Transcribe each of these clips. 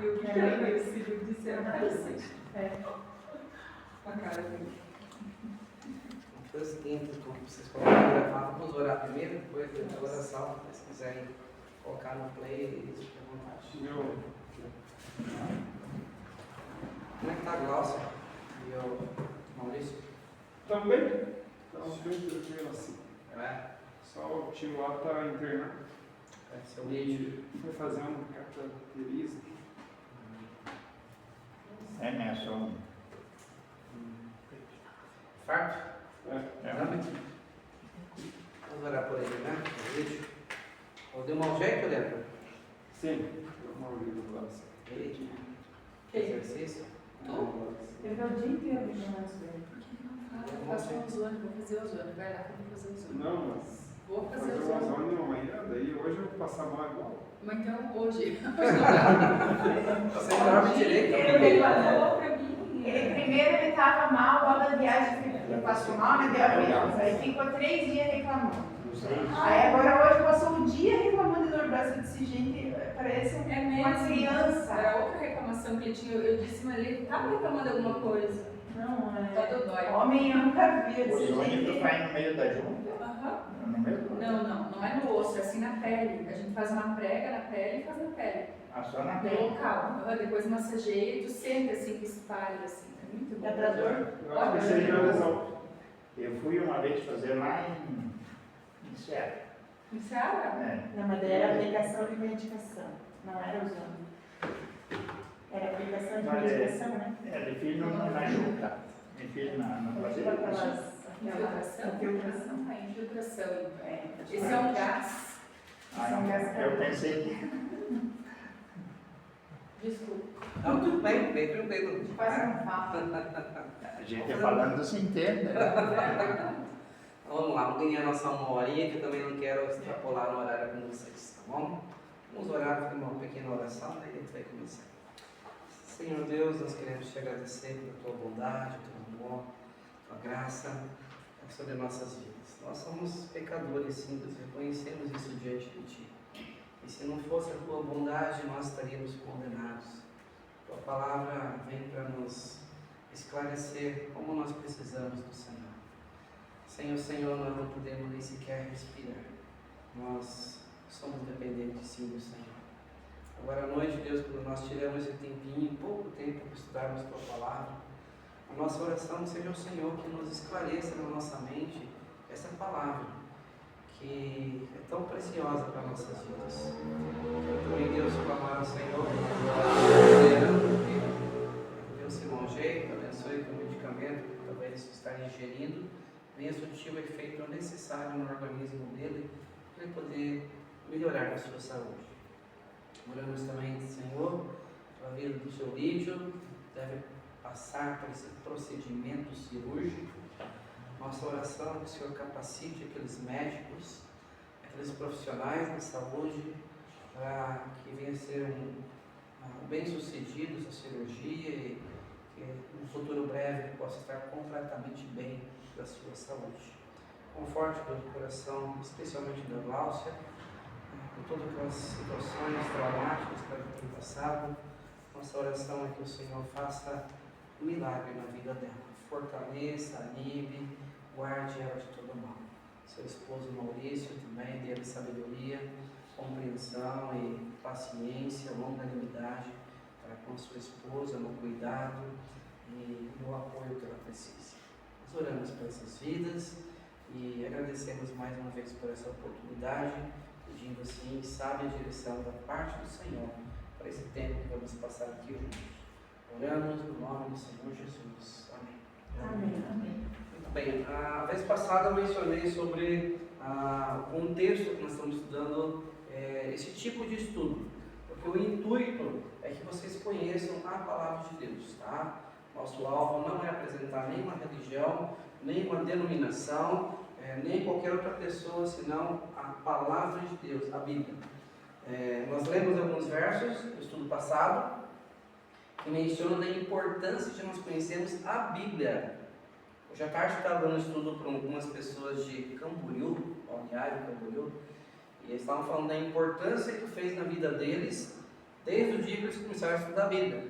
E o que é conhecido de ser adolescente? A cara dele. Foi o seguinte, vocês colocaram gravar, vamos orar primeiro, depois da oração, se vocês quiserem colocar no play, isso fica à vontade. Como é que tá a Glaucia e o Maurício? Também? Estamos bem tranquilos assim. É, Só o tio lá está internado. seu vídeo. Foi fazer um cateterismo. É, né? Só um. Farto? É. Vamos orar por ele, né? O vídeo. Deu mau jeito, Leandro? Sim, eu morri do lado. Ele? Quem? Exercício? Ele vai o dia inteiro brincando mais dele. Faço um ozônio, vou fazer ozônio. Vai lá que eu vou fazer ozônio. Não, mas Vou fazer fazer o ozônio. ozônio amanhã, daí hoje eu vou passar mal igual. Mas então, hoje não dá. Você dorme direito? Ele falou pra mim. Ele primeiro ele estava mal, logo a viagem ele passou mal, né? Deu avião. Aí ficou 3 dias reclamando. Aí agora hoje passou um dia reclamando de dor de braço. Eu disse, gente, parece É uma mesmo. criança. Era outra reclamação que ele tinha. Eu disse, mas ele estava reclamando alguma coisa. Não, Tá dodói. homem eu nunca vi O desse ônibus jeito. vai no meio da junta? Aham. No meio do Não é no osso, é assim na pele. A gente faz uma prega na pele e faz na pele. só na No pele. local. Depois massageia e tu sente assim que espalha assim. É muito bom. É pra dor? Eu acho que seria uma lesão. Eu fui uma vez fazer lá em Ceará. Em Ceará? É. Não, mas daí era aplicação de medicação. Não era usando. Era aplicação de Mas medicação, né? Ele fez na junta. Ele fez na Tipo aquelas... Infiltração? Infiltração. A infiltração. É, Esse é um gás. Eu pensei que. Desculpa. Não, tudo bem, bem tranquilo. Quase não fala. A gente falando se entende. Né? Vamos lá, vamos ganhar a nossa 1 horinha, que eu também não quero extrapolar no horário com vocês, tá bom? Vamos orar, fazer uma pequena oração, daí a gente vai começar. Senhor Deus, nós queremos te agradecer pela tua bondade, teu amor, tua graça sobre nossas vidas. Nós somos pecadores, sim, nós reconhecemos isso diante de ti. E se não fosse a tua bondade, nós estaríamos condenados. Tua palavra vem para nos esclarecer como nós precisamos do Senhor. Sem o Senhor, nós não podemos nem sequer respirar. Nós somos dependentes, sim, do Senhor. Agora à noite, Deus, quando nós tiramos esse tempinho, pouco tempo para estudarmos tua palavra, a nossa oração seja o Senhor que nos esclareça na nossa mente essa palavra, que é tão preciosa para nossas vidas. Eu também, Deus, clamar ao Senhor, Deus se bom jeito, abençoe com o medicamento que talvez esteja ingerindo, venha surtir o efeito necessário no organismo dele, para ele poder melhorar a sua saúde. Oramos também, Senhor, pela vida do seu Lídio, deve passar por esse procedimento cirúrgico. Nossa oração é que o Senhor capacite aqueles médicos, aqueles profissionais da saúde, para que venham a ser bem-sucedidos a cirurgia e que no futuro breve ele possa estar completamente bem da sua saúde. Conforte do coração, especialmente da Glaucia, com todas aquelas situações traumáticas que ela tem passado. Nossa oração é que o Senhor faça um milagre na vida dela. Fortaleça, anime, guarde ela de todo mal. Seu esposo Maurício também, dê-lhe sabedoria, compreensão e paciência, longanimidade para com a sua esposa, no cuidado e no apoio que ela precisa. Nós oramos por essas vidas e agradecemos mais uma vez por essa oportunidade, pedindo assim, sábia direção da parte do Senhor para esse tempo que vamos passar aqui juntos. Oramos no nome do Senhor Jesus. Amém. Amém. Amém. Muito bem, a vez passada eu mencionei sobre o contexto que nós estamos estudando, esse tipo de estudo, porque o intuito é que vocês conheçam a palavra de Deus, tá? Nosso alvo não é apresentar nenhuma religião, nenhuma denominação, nem qualquer outra pessoa, senão a palavra de Deus, a Bíblia. Nós lemos alguns versos do estudo passado, que mencionam a importância de nós conhecermos a Bíblia. Hoje à tarde estava dando estudo para algumas pessoas de Camboriú, Balneário Camboriú, e eles estavam falando da importância que fez na vida deles desde o dia que eles começaram a estudar a Bíblia.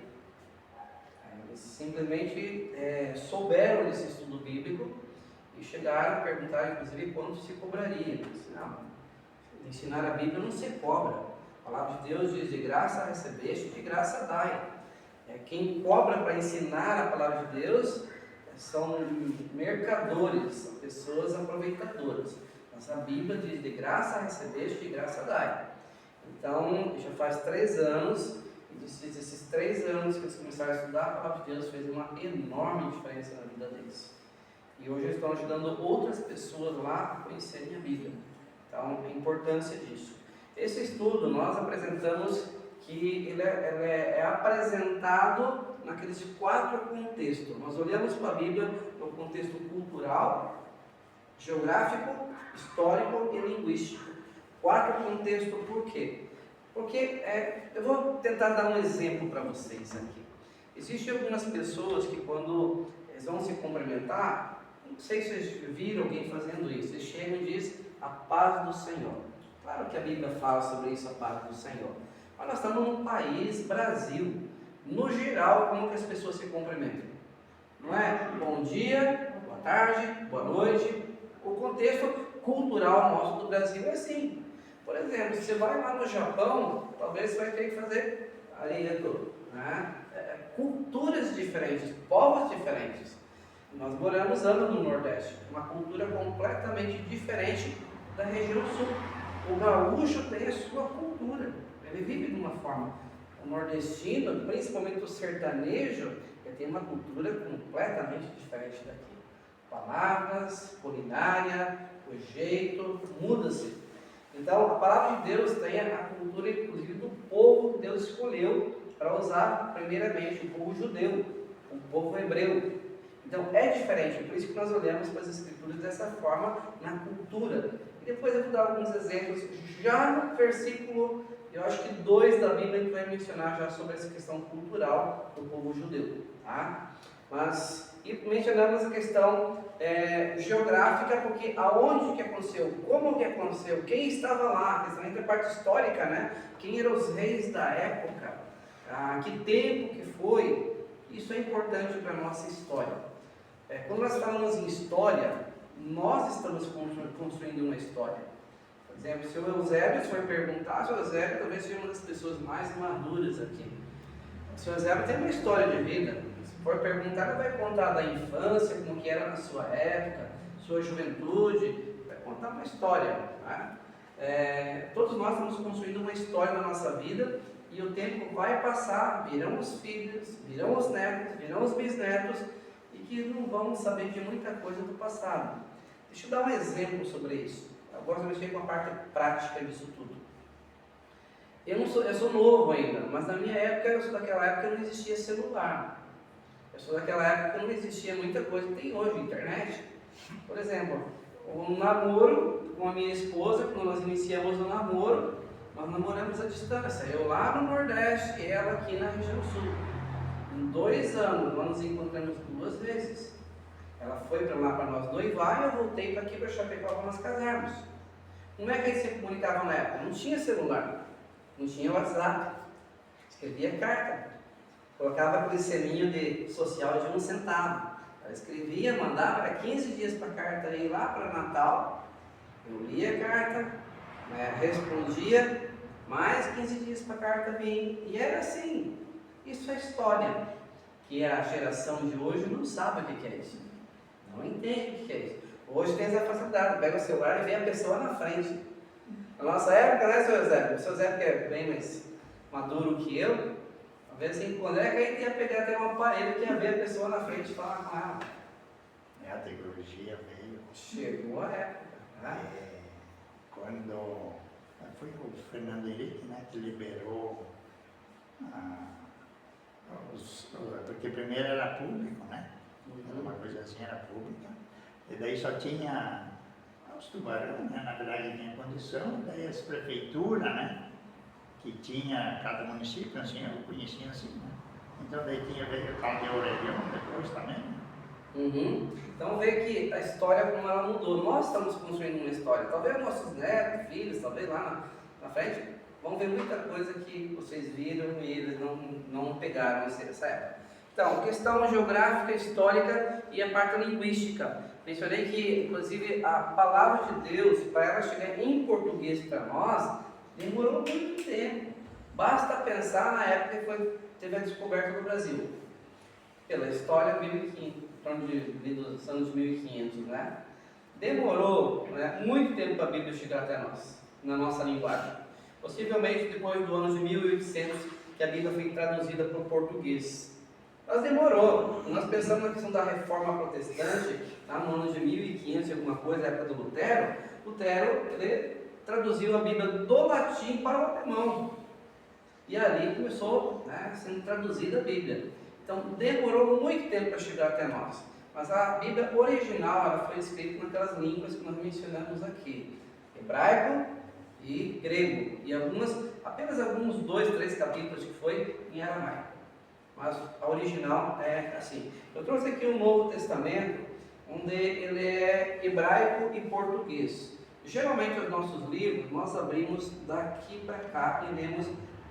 Eles simplesmente souberam desse estudo bíblico e chegaram a perguntar, inclusive, quanto se cobraria. Não, ensinar a Bíblia não se cobra. A palavra de Deus diz: de graça recebeste, de graça dai. Quem cobra para ensinar a palavra de Deus são mercadores, são pessoas aproveitadoras. Mas a Bíblia diz: de graça recebeste, de graça dai. Então, já faz 3 anos, e esses 3 anos que eles começaram a estudar, a palavra de Deus fez uma enorme diferença na vida deles. E hoje eles estão ajudando outras pessoas lá a conhecerem a Bíblia. Então, a importância disso. Esse estudo nós apresentamos que ele é apresentado naqueles 4 contextos. Nós olhamos para a Bíblia no contexto cultural, geográfico, histórico e linguístico. 4 contextos por quê? Porque eu vou tentar dar um exemplo para vocês aqui. Existem algumas pessoas que quando eles vão se cumprimentar, não sei se vocês viram alguém fazendo isso, eles chegam e dizem: a paz do Senhor. Claro que a Bíblia fala sobre isso, a paz do Senhor. Mas nós estamos num país, Brasil. No geral, como que as pessoas se cumprimentam? Não é? Bom dia, boa tarde, boa noite. O contexto cultural nosso do Brasil é assim. Por exemplo, se você vai lá no Japão, talvez você vai ter que fazer arigato, né? Culturas diferentes, povos diferentes. Nós moramos anos no Nordeste, uma cultura completamente diferente da região Sul. O gaúcho tem a sua cultura, ele vive de uma forma. O nordestino, principalmente o sertanejo, ele tem uma cultura completamente diferente daqui. Palavras, culinária, o jeito, muda-se. Então, a palavra de Deus tem a cultura, inclusive, do povo que Deus escolheu para usar, primeiramente, o povo judeu, o povo hebreu. Então, é diferente, por isso que nós olhamos para as Escrituras dessa forma, na cultura. E depois eu vou dar alguns exemplos, já no versículo, eu acho que 2 da Bíblia, a gente vai mencionar já sobre essa questão cultural do povo judeu, tá? E mencionamos a questão geográfica, porque aonde que aconteceu, como que aconteceu, quem estava lá, a questão entre a parte histórica, né? Quem eram os reis da época, que tempo que foi, isso é importante para a nossa história. Quando nós falamos em história, nós estamos construindo uma história. Por exemplo, se o Eusébio for perguntar, o Eusébio talvez seja uma das pessoas mais maduras aqui. O Eusébio tem uma história de vida. Se for perguntar, ele vai contar da infância, como que era na sua época, sua juventude, vai contar uma história. Tá? Todos nós estamos construindo uma história na nossa vida e o tempo vai passar, virão os filhos, virão os netos, virão os bisnetos e que não vão saber de muita coisa do passado. Deixa eu dar um exemplo sobre isso. Eu gosto de mexer com a parte prática disso tudo. Eu sou novo ainda, mas na minha época, eu sou daquela época que não existia celular. Eu sou daquela época que não existia muita coisa que tem hoje, internet. Por exemplo, um namoro com a minha esposa, quando nós iniciamos o namoro, nós namoramos à distância. Eu lá no Nordeste e ela aqui na região Sul. Em 2 anos, nós nos encontramos 2 vezes. Ela foi para lá para nós noivar e eu voltei para aqui para Chapecó para nós casarmos. Como é que eles se comunicavam na época? Não tinha celular, não tinha WhatsApp, escrevia carta, colocava aquele selinho de social de 1 centavo. Ela escrevia, mandava, era 15 dias para a carta ir lá para Natal, eu lia a carta, respondia, mais 15 dias para a carta vir, e era assim. Isso é história, que a geração de hoje não sabe o que é isso, não entende o que é isso. Hoje tem essa facilidade, pega o celular e vê a pessoa na frente. Na nossa época, né, seu Eusébio? O seu Eusébio, que é bem mais maduro que eu, às vezes quando é que a gente ia pegar até um aparelho que ia ver a pessoa na frente e falar com ela. A tecnologia veio. Chegou a época. Né? Quando foi o Fernando Henrique, né, que liberou porque primeiro era público, né? Era uma coisa assim, era pública. E daí só tinha os tubarões, né? Na verdade tinha condição, daí as prefeituras, né? Que tinha cada município, assim, eu conhecia assim, né? Então daí veio o tal de Aurelião depois também, né? Então vê que a história como ela mudou. Nós estamos construindo uma história. Talvez nossos netos, filhos, talvez lá na frente, vão ver muita coisa que vocês viram e eles não pegaram essa época. Então, questão geográfica, histórica e a parte linguística. Mencionei que, inclusive, a palavra de Deus, para ela chegar em português para nós, demorou muito tempo. Basta pensar na época que teve a descoberta do Brasil. Pela história, 1500, em torno dos anos 1500, né? Demorou, né, muito tempo para a Bíblia chegar até nós, na nossa linguagem. Possivelmente depois do ano de 1800, que a Bíblia foi traduzida para o português. Mas demorou. Nós pensamos na questão da reforma protestante, lá no ano de 1500, alguma coisa, a época do Lutero. Lutero, ele traduziu a Bíblia do latim para o alemão. E ali começou, né, sendo traduzida a Bíblia. Então demorou muito tempo para chegar até nós. Mas a Bíblia original, ela foi escrita naquelas línguas que nós mencionamos aqui: hebraico e grego. E apenas alguns 2, 3 capítulos que foi em aramaico. Mas a original é assim. Eu trouxe aqui o Novo Testamento, onde ele é hebraico e português. Geralmente os nossos livros, nós abrimos daqui para cá e lemos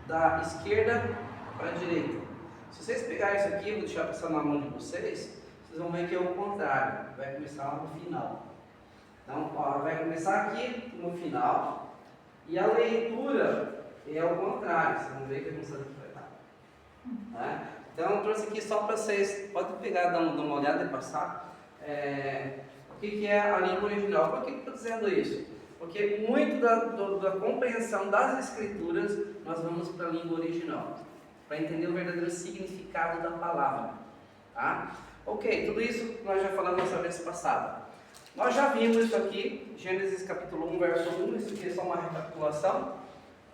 da esquerda para a direita. Se vocês pegarem isso aqui, vou deixar passar na mão de vocês, vocês vão ver que é o contrário, vai começar lá no final. Então, ó, vai começar aqui no final, e a leitura é o contrário, vocês vão ver que a gente vai estar. Né? Então, eu trouxe aqui só para vocês, pode pegar, dar uma olhada e passar, o que é a língua original. Por que eu estou dizendo isso? Porque muito da compreensão das Escrituras, nós vamos para a língua original, para entender o verdadeiro significado da palavra. Tá? Ok, tudo isso nós já falamos na vez passada. Nós já vimos isso aqui, Gênesis capítulo 1, verso 1, isso aqui é só uma recapitulação.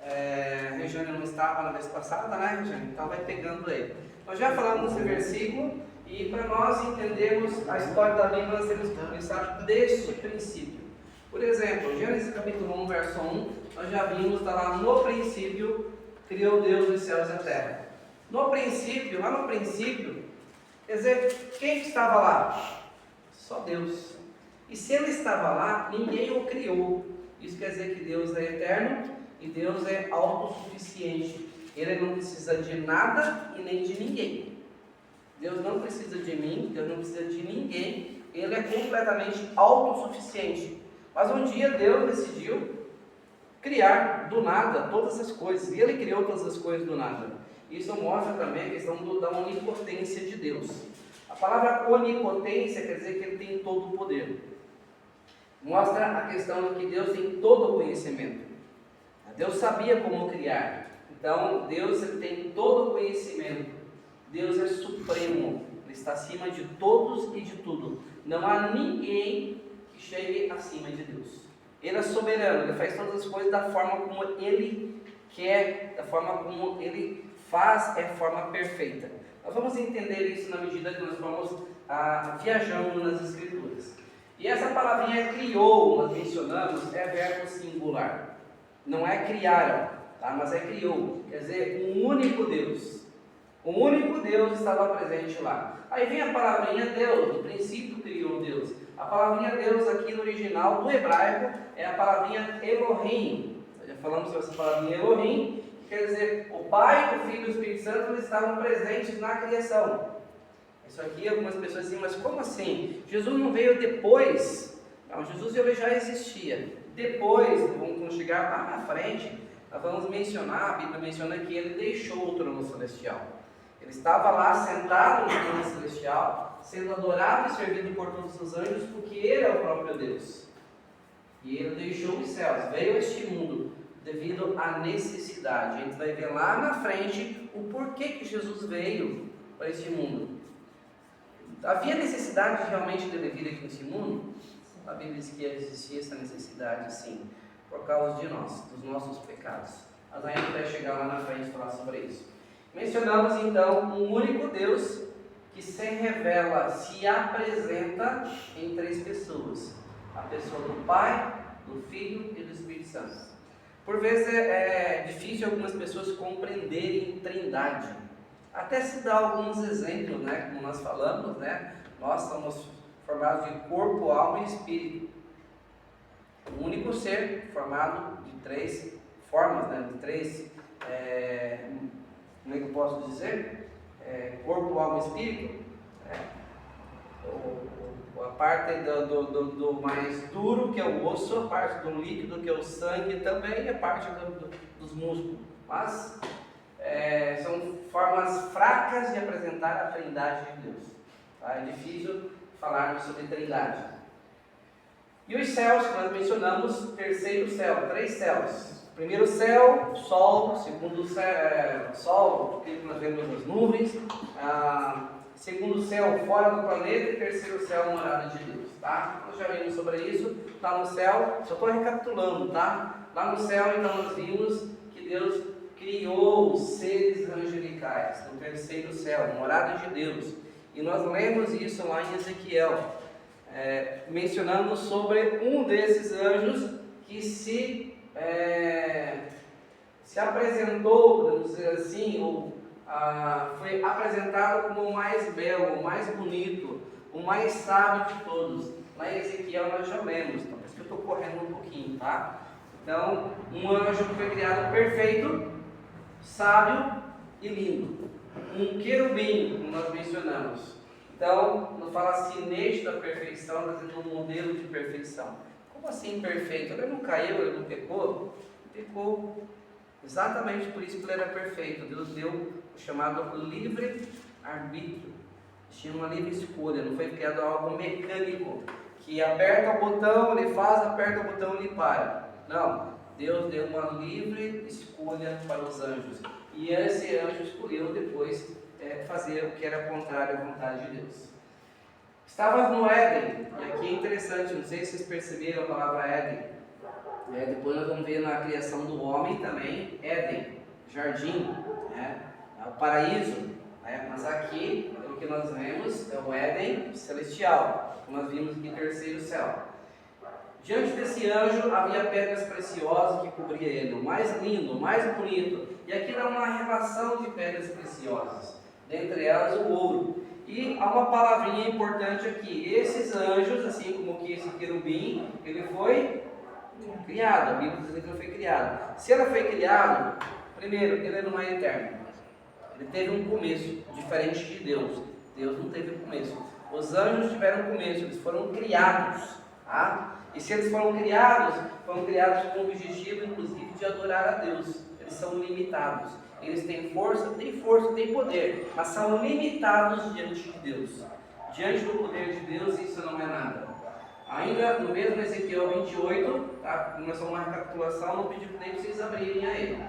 A Regiane não estava na vez passada, né, Regiane? Então vai pegando aí. Nós já falamos nesse versículo, e para nós entendermos a história da Bíblia, nós temos que começar deste princípio. Por exemplo, Gênesis capítulo 1, verso 1, nós já vimos, está lá: no princípio criou Deus os céus e a terra. No princípio, lá no princípio, quer dizer, quem estava lá? Só Deus. E se Ele estava lá, ninguém o criou. Isso quer dizer que Deus é eterno e Deus é autossuficiente. Ele não precisa de nada e nem de ninguém. Deus não precisa de mim, Deus não precisa de ninguém. Ele é completamente autossuficiente. Mas um dia Deus decidiu criar do nada todas as coisas. E Ele criou todas as coisas do nada. Isso mostra também a questão da onipotência de Deus. A palavra onipotência quer dizer que Ele tem todo o poder. Mostra a questão de que Deus tem todo o conhecimento. Deus sabia como criar. Então, Deus tem todo o conhecimento. Deus é supremo. Ele está acima de todos e de tudo. Não há ninguém que chegue acima de Deus. Ele é soberano. Ele faz todas as coisas da forma como Ele quer, da forma como Ele faz, é a forma perfeita. Nós vamos entender isso na medida que nós vamos viajando nas Escrituras. E essa palavrinha criou, nós mencionamos, é verbo singular. Não é criaram, tá? Mas é criou. Quer dizer, um único Deus. Um único Deus estava presente lá. Aí vem a palavrinha Deus. No princípio criou Deus. A palavrinha Deus aqui no original do hebraico é a palavrinha Elohim. Já falamos sobre essa palavrinha Elohim. Quer dizer, o Pai, o Filho e o Espírito Santo estavam presentes na criação. Isso aqui, algumas pessoas dizem, mas como assim? Jesus não veio depois? Não, Jesus já existia. Depois, vamos chegar lá na frente, nós vamos mencionar, a Bíblia menciona que Ele deixou o trono celestial. Ele estava lá sentado no trono celestial, sendo adorado e servido por todos os anjos, porque Ele é o próprio Deus. E Ele deixou os céus, veio a este mundo, devido à necessidade. A gente vai ver lá na frente o porquê que Jesus veio para este mundo. Havia necessidade realmente de ele vir aqui nesse mundo? A Bíblia diz que existia essa necessidade, sim, por causa de nós, dos nossos pecados. Mas a gente vai chegar lá na frente e falar sobre isso. Mencionamos então um único Deus que se revela, se apresenta em 3 pessoas: a pessoa do Pai, do Filho e do Espírito Santo. Por vezes é difícil algumas pessoas compreenderem Trindade. Até se dá alguns exemplos, né? Como nós falamos, né? Nós somos formados de corpo, alma e espírito. Um único ser formado de 3 formas, né, de 3, como é que eu posso dizer? Corpo, alma e espírito. A parte do mais duro, que é o osso, a parte do líquido, que é o sangue também, e a parte dos músculos. Mas são formas fracas de apresentar a Trindade de Deus. Tá? É difícil falarmos sobre Trindade. E os céus que nós mencionamos, terceiro céu, 3 céus. Primeiro céu, sol. Segundo céu, sol, que nós vemos nas nuvens. Segundo céu, fora do planeta. E terceiro céu, morada de Deus. Tá? Nós já vimos sobre isso. Lá no céu, só estou recapitulando, tá? Lá no céu, então, nós vimos que Deus criou os seres angelicais. No terceiro céu, morada de Deus. E nós lemos isso lá em Ezequiel, mencionando sobre um desses anjos que se apresentou, podemos dizer assim, ou foi apresentado como o mais belo, o mais bonito, o mais sábio de todos. Lá em Ezequiel nós já lemos, então por isso que eu estou correndo um pouquinho, tá? Então, um anjo que foi criado perfeito, sábio e lindo. Um querubim, como nós mencionamos. Então, não fala assim, neste da perfeição, mas é um modelo de perfeição. Como assim perfeito? Ele não caiu, ele não pecou? Pecou. Exatamente por isso que ele era perfeito. Deus deu o chamado livre-arbítrio. Tinha uma livre escolha, não foi criado algo mecânico, que aperta o botão, ele faz, aperta o botão, ele para. Não, Deus deu uma livre escolha para os anjos. E esse anjo escolheu depois fazer o que era contrário à vontade de Deus. Estava no Éden, e aqui é interessante, não sei se vocês perceberam a palavra Éden. Depois nós vamos ver na criação do homem também, Éden, jardim, o paraíso. Mas aqui, o que nós vemos é o Éden celestial, que nós vimos aqui, terceiro céu. Diante desse anjo havia pedras preciosas que cobriam ele, o mais lindo, o mais bonito. E aqui dá uma relação de pedras preciosas, dentre elas o ouro. E há uma palavrinha importante aqui: esses anjos, assim como que esse querubim, ele foi criado. A Bíblia diz que ele foi criado. Se ele foi criado, primeiro, ele não é eterno. Ele teve um começo, diferente de Deus. Deus não teve um começo. Os anjos tiveram um começo, eles foram criados. Tá? E se eles foram criados com o objetivo, inclusive, de adorar a Deus. Eles são limitados. Eles têm força, têm poder, mas são limitados diante de Deus. Diante do poder de Deus, isso não é nada. Ainda no mesmo Ezequiel 28, tá? Começou uma recapitulação, não pedi nem para vocês abrirem a ele.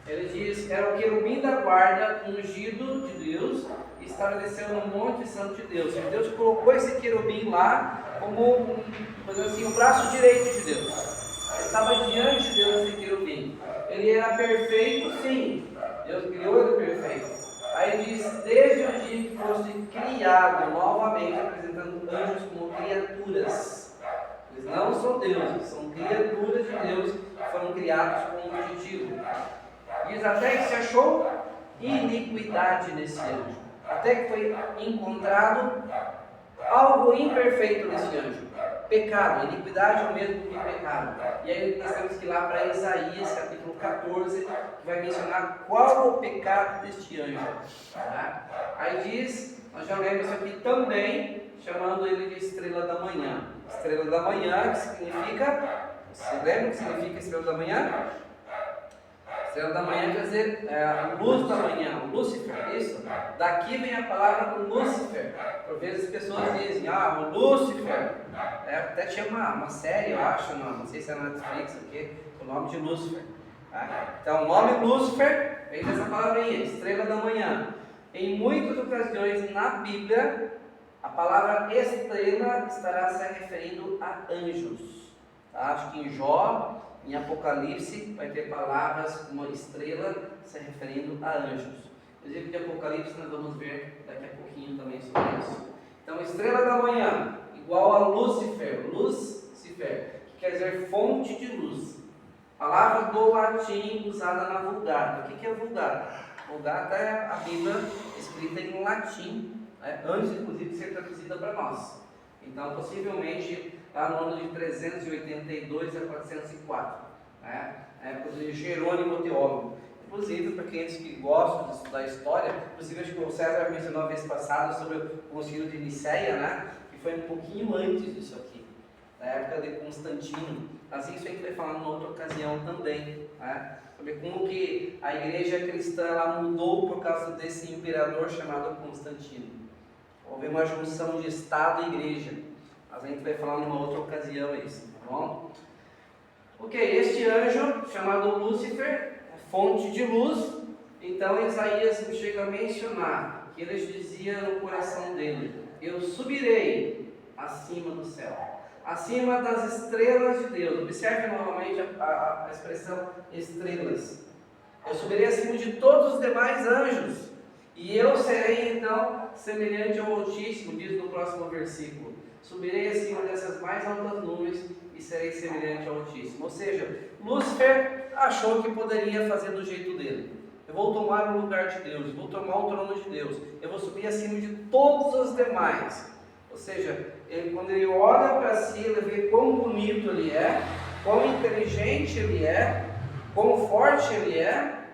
Ele diz: era o querubim da guarda, ungido de Deus, e estabeleceu no monte santo de Deus. E Deus colocou esse querubim lá como, assim, o braço direito de Deus. Ele estava diante de Deus, esse querubim. Ele era perfeito, sim. Deus criou ele perfeito. Aí diz: desde o dia que fosse criado, novamente apresentando anjos como criaturas. Eles não são deuses, são criaturas de Deus que foram criados com um objetivo. Diz até que se achou iniquidade nesse anjo. Até que foi encontrado algo imperfeito nesse anjo. Pecado, iniquidade é o mesmo que pecado. E aí nós temos que ir lá para Isaías, capítulo 14, que vai mencionar qual é o pecado deste anjo. Tá? Aí diz, nós já lemos isso aqui também, chamando ele de estrela da manhã. Estrela da manhã, que significa, você lembra o que significa estrela da manhã? Estrela da manhã quer dizer luz da manhã, Lúcifer, isso? Daqui vem a palavra Lúcifer. Por vezes as pessoas dizem: o Lúcifer. Até tinha uma série, eu acho, não sei se é na Netflix, o nome de Lúcifer. Tá? Então o nome Lúcifer vem dessa palavrinha, estrela da manhã. Em muitas ocasiões na Bíblia, a palavra estrela estará se referindo a anjos. Tá? Acho que em Jó, em Apocalipse, vai ter palavras como estrela se referindo a anjos. Inclusive de Apocalipse nós vamos ver daqui a pouquinho também sobre isso. Então, estrela da manhã, igual a Lúcifer, que quer dizer fonte de luz. Palavra do latim usada na Vulgata. O que é Vulgata? Vulgata é a Bíblia escrita em latim, antes inclusive de ser traduzida para nós. Então, possivelmente, lá no ano de 382 a 404. na época de Jerônimo Teólogo. Inclusive, para aqueles que gostam de estudar história, inclusive acho que o César mencionou a vez passada sobre o Concílio de Nicéia, né? Que foi um pouquinho antes disso aqui, na época de Constantino. Mas isso a gente vai falar numa outra ocasião também, né? Sobre como que a igreja cristã ela mudou por causa desse imperador chamado Constantino. Houve uma junção de Estado e igreja, mas a gente vai falar numa outra ocasião isso, tá bom? Ok, este anjo chamado Lúcifer, fonte de luz, então Isaías chega a mencionar que ele dizia no coração dele: eu subirei acima do céu, acima das estrelas de Deus. Observe novamente a expressão estrelas. Eu subirei acima de todos os demais anjos, e eu serei então semelhante ao Altíssimo, diz no próximo versículo. Subirei acima dessas mais altas nuvens e serei semelhante ao Altíssimo. Ou seja, Lúcifer achou que poderia fazer do jeito dele. Eu vou tomar o lugar de Deus, vou tomar o trono de Deus, eu vou subir acima de todos os demais. Ou seja, quando ele olha para si, ele vê quão bonito ele é, quão inteligente ele é, quão forte ele é,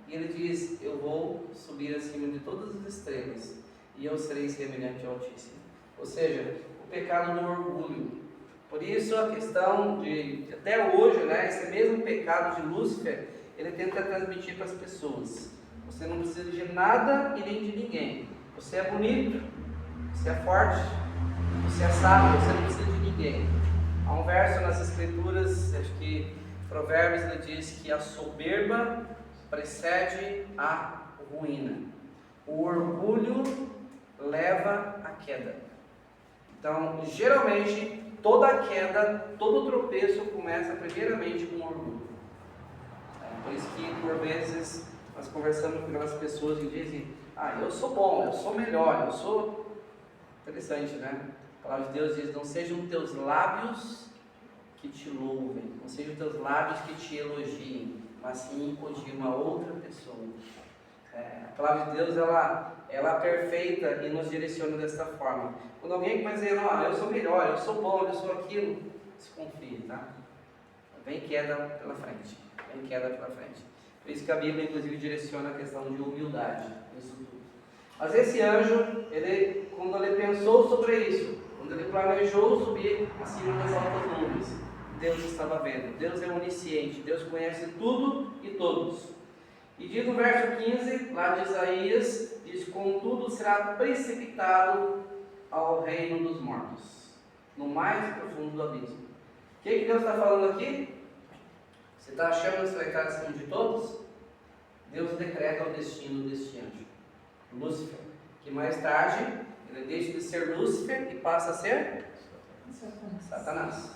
e ele diz: eu vou subir acima de todas as estrelas e eu serei semelhante ao Altíssimo. Ou seja, o pecado do orgulho. Por isso a questão de, até hoje, né, esse mesmo pecado de Lúcifer, ele tenta transmitir para as pessoas: você não precisa de nada e nem de ninguém. Você é bonito, você é forte, você é sábio, você não precisa de ninguém. Há um verso nas Escrituras, acho que Provérbios, ele diz que a soberba precede a ruína. O orgulho leva à queda. Então, geralmente, toda queda, todo tropeço começa primeiramente com orgulho. Por isso que, por vezes, nós conversamos com aquelas pessoas que dizem: eu sou bom, eu sou melhor, eu sou... Interessante, né? A palavra de Deus diz: não sejam teus lábios que te louvem, não sejam teus lábios que te elogiem, mas sim o de uma outra pessoa. A palavra de Deus, ela é perfeita e nos direciona dessa forma. Quando alguém começa a dizer: eu sou melhor, eu sou bom, eu sou aquilo, desconfie, tá? Vem queda pela frente, vem queda pela frente. Por isso que a Bíblia, inclusive, direciona a questão de humildade nisso tudo. Mas esse anjo, quando ele pensou sobre isso, quando ele planejou subir acima das altas nuvens, Deus estava vendo. Deus é onisciente, Deus conhece tudo e todos. E diz no verso 15, lá de Isaías, diz: contudo será precipitado ao reino dos mortos, no mais profundo do abismo. O que Deus está falando aqui? Você está achando que você vai estar acima de todos? Deus decreta o destino deste anjo, Lúcifer, que mais tarde ele deixa de ser Lúcifer e passa a ser Satanás.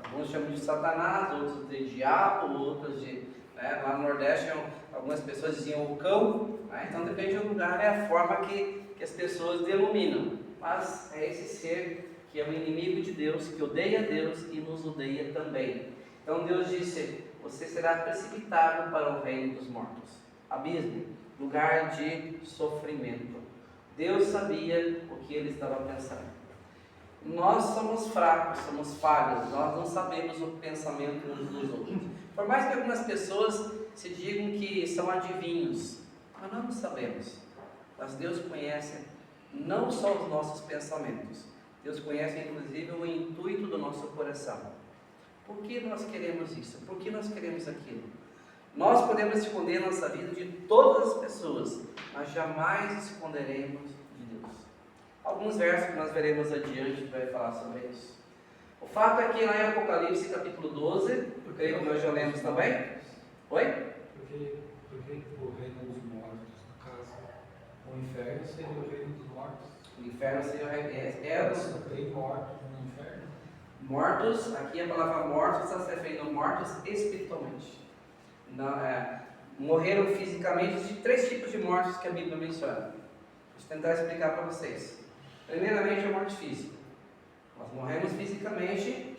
Alguns chamam de Satanás, outros de diabo, outros de... lá no Nordeste, algumas pessoas diziam o cão, então depende do lugar, é a forma que as pessoas denominam. Mas é esse ser que é o inimigo de Deus, que odeia Deus e nos odeia também. Então Deus disse: você será precipitado para o reino dos mortos, abismo, lugar de sofrimento. Deus sabia o que ele estava pensando. Nós somos fracos, somos falhos, nós não sabemos o pensamento uns dos outros. Por mais que algumas pessoas se digam que são adivinhos, nós não sabemos. Mas Deus conhece não só os nossos pensamentos, Deus conhece inclusive o intuito do nosso coração. Por que nós queremos isso? Por que nós queremos aquilo? Nós podemos esconder nossa vida de todas as pessoas, mas jamais esconderemos de Deus. Alguns versos que nós veremos adiante vai falar sobre isso. O fato é que lá em Apocalipse capítulo 12, creio que nós já lemos também. Oi? Porque o reino dos mortos, no caso, o inferno seria o reino dos mortos. O inferno seria o reino. Tem mortos no inferno. Mortos, aqui a palavra mortos está se referindo a mortos espiritualmente. Morreram fisicamente. De 3 tipos de mortes que a Bíblia menciona. Vou tentar explicar para vocês. Primeiramente, a morte física. Nós morremos fisicamente,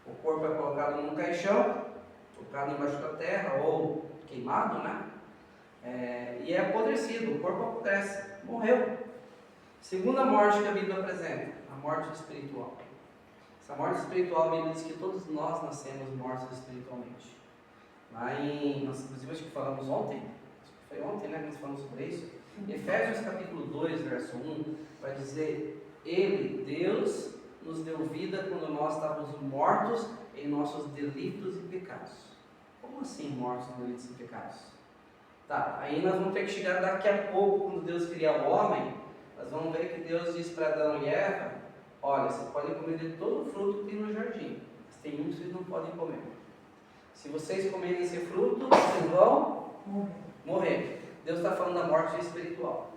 o corpo é colocado num caixão, colocado embaixo da terra ou queimado, né? E é apodrecido, o corpo apodrece, morreu. Segunda morte que a Bíblia apresenta, a morte espiritual. Essa morte espiritual, a Bíblia diz que todos nós nascemos mortos espiritualmente. Lá em, nós inclusive acho que falamos ontem, acho que foi ontem, né, que nós falamos sobre isso. Efésios capítulo 2, verso 1, vai dizer: Ele, Deus, nos deu vida quando nós estávamos mortos em nossos delitos e pecados. Como assim mortos em delitos e pecados? Tá, aí nós vamos ter que chegar daqui a pouco, quando Deus cria o homem, nós vamos ver que Deus diz para Adão e Eva: olha, vocês podem comer de todo o fruto que tem no jardim, mas tem um que vocês não podem comer. Se vocês comerem esse fruto, vocês vão morrer. Deus está falando da morte espiritual.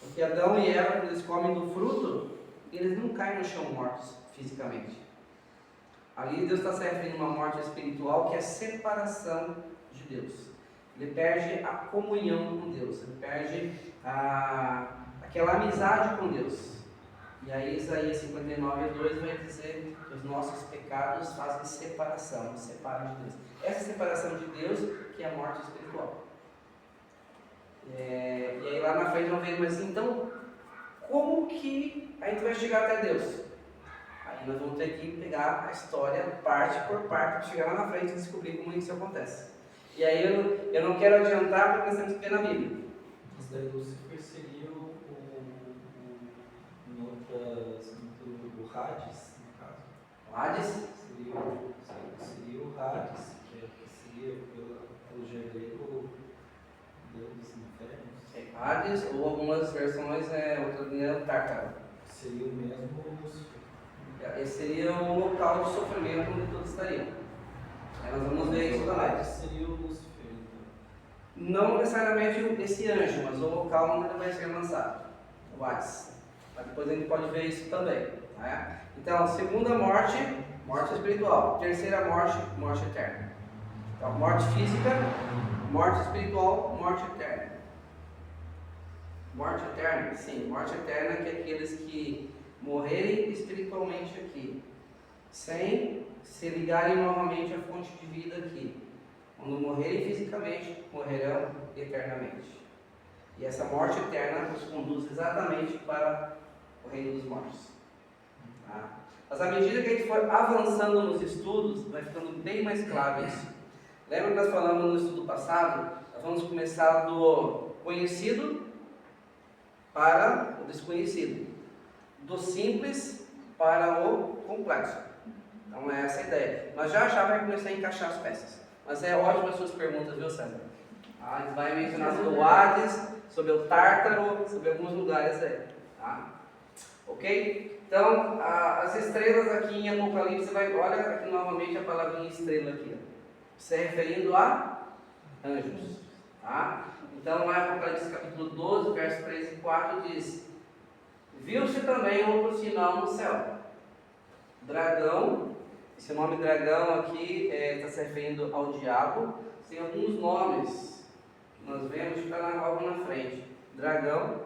Porque Adão e Eva, quando eles comem do fruto, eles não caem no chão mortos fisicamente. Ali Deus está se referindo a uma morte espiritual, que é a separação de Deus. Ele perde a comunhão com Deus, ele perde aquela amizade com Deus. E aí Isaías 59:2 vai dizer que os nossos pecados fazem separação, nos separam de Deus. Essa separação de Deus que é a morte espiritual. E aí lá na frente vamos ver, mas então, como que a gente vai chegar até Deus? Aí nós vamos ter que pegar a história parte por parte, para chegar lá na frente e descobrir como isso acontece. E aí eu não quero adiantar, porque nós temos que ver na Bíblia. Mas daí Lúcifer seria o Hades, no caso. O Hades? Seria o Hades, que seria, pelo grego, Deus dos infernos. Hades, ou algumas versões, outra linha é o Tártaro. Seria o mesmo Lúcifer. Esse seria o local de sofrimento onde todos estariam. Aí nós vamos ver isso também. Hades seria o Lúcifer, então. Não necessariamente esse anjo, mas o local onde ele vai ser lançado. O Hades. Mas depois a gente pode ver isso também. Né? Então, segunda morte, morte espiritual. Terceira morte, morte eterna. Então, morte física, morte espiritual, morte eterna. Morte eterna, sim, morte eterna, que é aqueles que morrerem espiritualmente aqui, sem se ligarem novamente à fonte de vida aqui. Quando morrerem fisicamente, morrerão eternamente. E essa morte eterna nos conduz exatamente para o reino dos mortos. Tá? Mas à medida que a gente for avançando nos estudos, vai ficando bem mais claro isso. Lembra que nós falamos no estudo passado? Nós vamos começar do conhecido para o desconhecido, do simples para o complexo. Então é essa a ideia. Mas já vai começar a encaixar as peças. Mas é ótimo as suas perguntas, viu, César? A gente vai mencionar sobre o Hades, sobre o Tártaro, sobre alguns lugares aí. Tá? Ok? Então, as estrelas aqui em Apocalipse, olha aqui novamente a palavrinha estrela aqui. Se referindo a anjos. Tá? Então, lá em Apocalipse capítulo 12, verso 3 e 4 diz: viu-se também outro sinal no céu. Dragão, esse nome dragão aqui está se referindo ao diabo. Tem alguns nomes que nós vemos que está algo na frente. Dragão,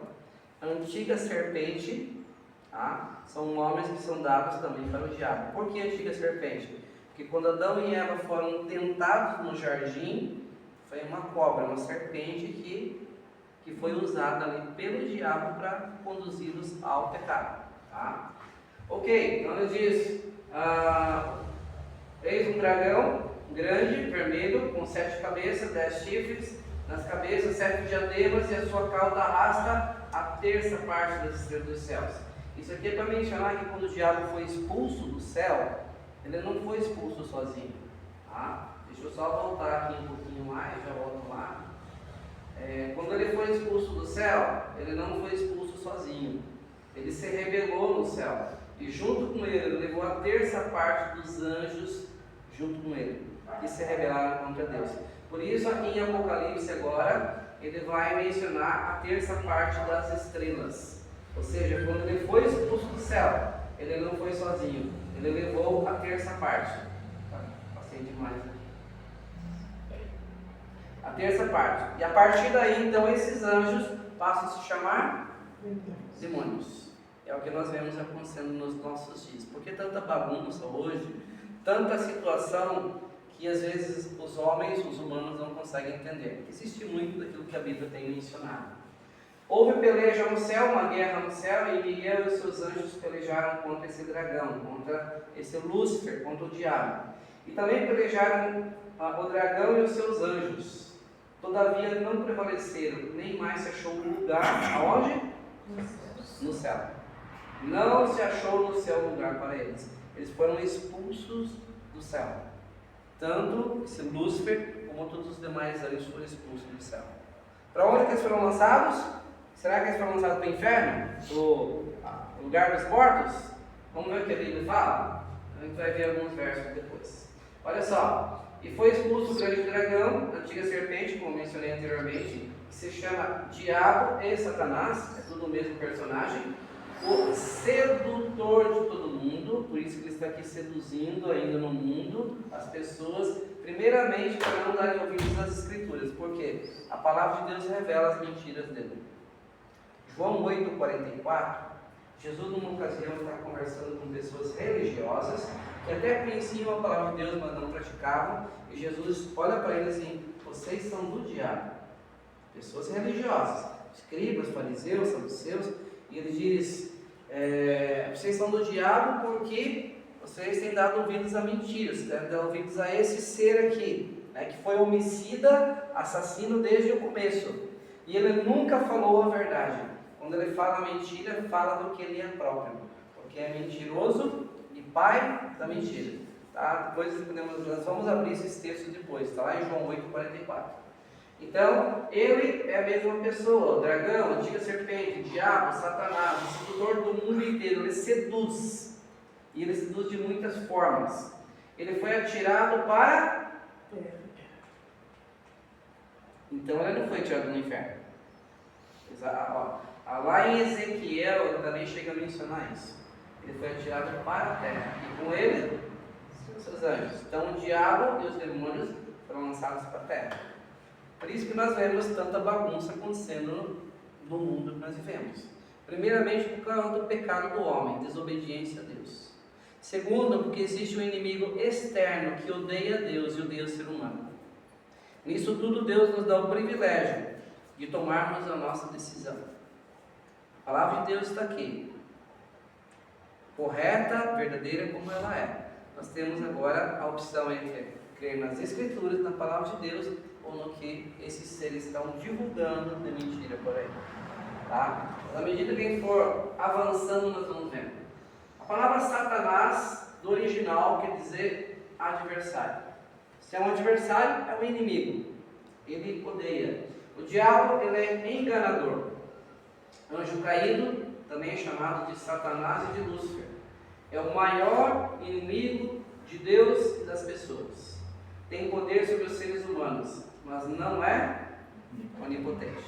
antiga serpente, tá? São nomes que são dados também para o diabo. Por que antiga serpente? Porque quando Adão e Eva foram tentados no jardim, foi uma cobra, uma serpente que foi usada ali pelo diabo para conduzi-los ao pecado. Tá? Ok, então ele diz: eis um dragão grande, vermelho, com 7 cabeças, 10 chifres, nas cabeças 7 diademas, e a sua cauda arrasta a terça parte das estrelas dos céus. Isso aqui é para mencionar que quando o diabo foi expulso do céu, ele não foi expulso sozinho. Tá? Deixa eu só voltar aqui um pouquinho mais, já volto lá. Quando ele foi expulso do céu, ele não foi expulso sozinho. Ele se rebelou no céu. E junto com ele levou a terça parte dos anjos junto com ele, que se rebelaram contra Deus. Por isso aqui em Apocalipse agora, ele vai mencionar a terça parte das estrelas. Ou seja, quando ele foi expulso do céu, ele não foi sozinho. Ele levou a terça parte. Passei demais aqui. A terça parte. E a partir daí, então, esses anjos passam a se chamar demônios. É o que nós vemos acontecendo nos nossos dias. Por que tanta bagunça hoje? Tanta situação que às vezes os homens, os humanos não conseguem entender. Existe muito daquilo que a Bíblia tem mencionado. Houve peleja no céu, uma guerra no céu, e Miguel e os seus anjos pelejaram contra esse dragão, contra esse Lúcifer, contra o diabo. E também pelejaram o dragão e os seus anjos. Todavia não prevaleceram, nem mais se achou lugar, aonde? No céu. Não se achou no céu lugar para eles. Eles foram expulsos do céu. Tanto esse Lúcifer, como todos os demais anjos foram expulsos do céu. Para onde que eles foram lançados? Será que eles foram lançados para o inferno? O lugar dos mortos? Vamos ver o que a Bíblia fala? A gente vai ver alguns versos depois. Olha só. E foi expulso o grande dragão, a antiga serpente, como mencionei anteriormente, que se chama Diabo e Satanás, é tudo o mesmo personagem, o sedutor de todo mundo, por isso que ele está aqui seduzindo ainda no mundo as pessoas, primeiramente para não darem ouvidos às Escrituras, porque a palavra de Deus revela as mentiras dele. João 8,44, Jesus numa ocasião está conversando com pessoas religiosas, que até conheciam a palavra de Deus, mas não praticavam, e Jesus olha para eles assim: vocês são do diabo. Pessoas religiosas, escribas, fariseus, saduceus, e ele diz: vocês são do diabo porque vocês têm dado ouvidos a mentiras, têm dado ouvidos a esse ser aqui, né, que foi homicida, assassino desde o começo, e ele nunca falou a verdade. Quando ele fala mentira, fala do que ele é próprio, porque é mentiroso e pai da mentira. Tá? Depois nós vamos abrir esses textos depois, está lá em João 8,44. Então, ele é a mesma pessoa, o dragão, a antiga serpente, o diabo, Satanás, o sedutor do mundo inteiro. Ele seduz, e ele seduz de muitas formas. Ele foi atirado para... Então ele não foi atirado no inferno. Lá em Ezequiel, ele também chega a mencionar isso. Ele foi atirado para a terra, e com ele, seus anjos. Então o diabo e os demônios foram lançados para a terra. Por isso que nós vemos tanta bagunça acontecendo no mundo que nós vivemos. Primeiramente, por causa do pecado do homem, desobediência a Deus. Segundo, porque existe um inimigo externo que odeia a Deus e odeia o ser humano. Nisso tudo, Deus nos dá o privilégio de tomarmos a nossa decisão. A palavra de Deus está aqui, correta, verdadeira como ela é. Nós temos agora a opção entre crer nas Escrituras, na palavra de Deus, ou no que esses seres estão divulgando de mentira por aí. Tá? À medida que a gente for avançando, nós vamos vendo. A palavra Satanás, do original, quer dizer adversário. Se é um adversário, é um inimigo. Ele odeia. O diabo, ele é enganador. Anjo caído, também é chamado de Satanás e de Lúcifer. É o maior inimigo de Deus e das pessoas. Tem poder sobre os seres humanos, mas não é onipotente.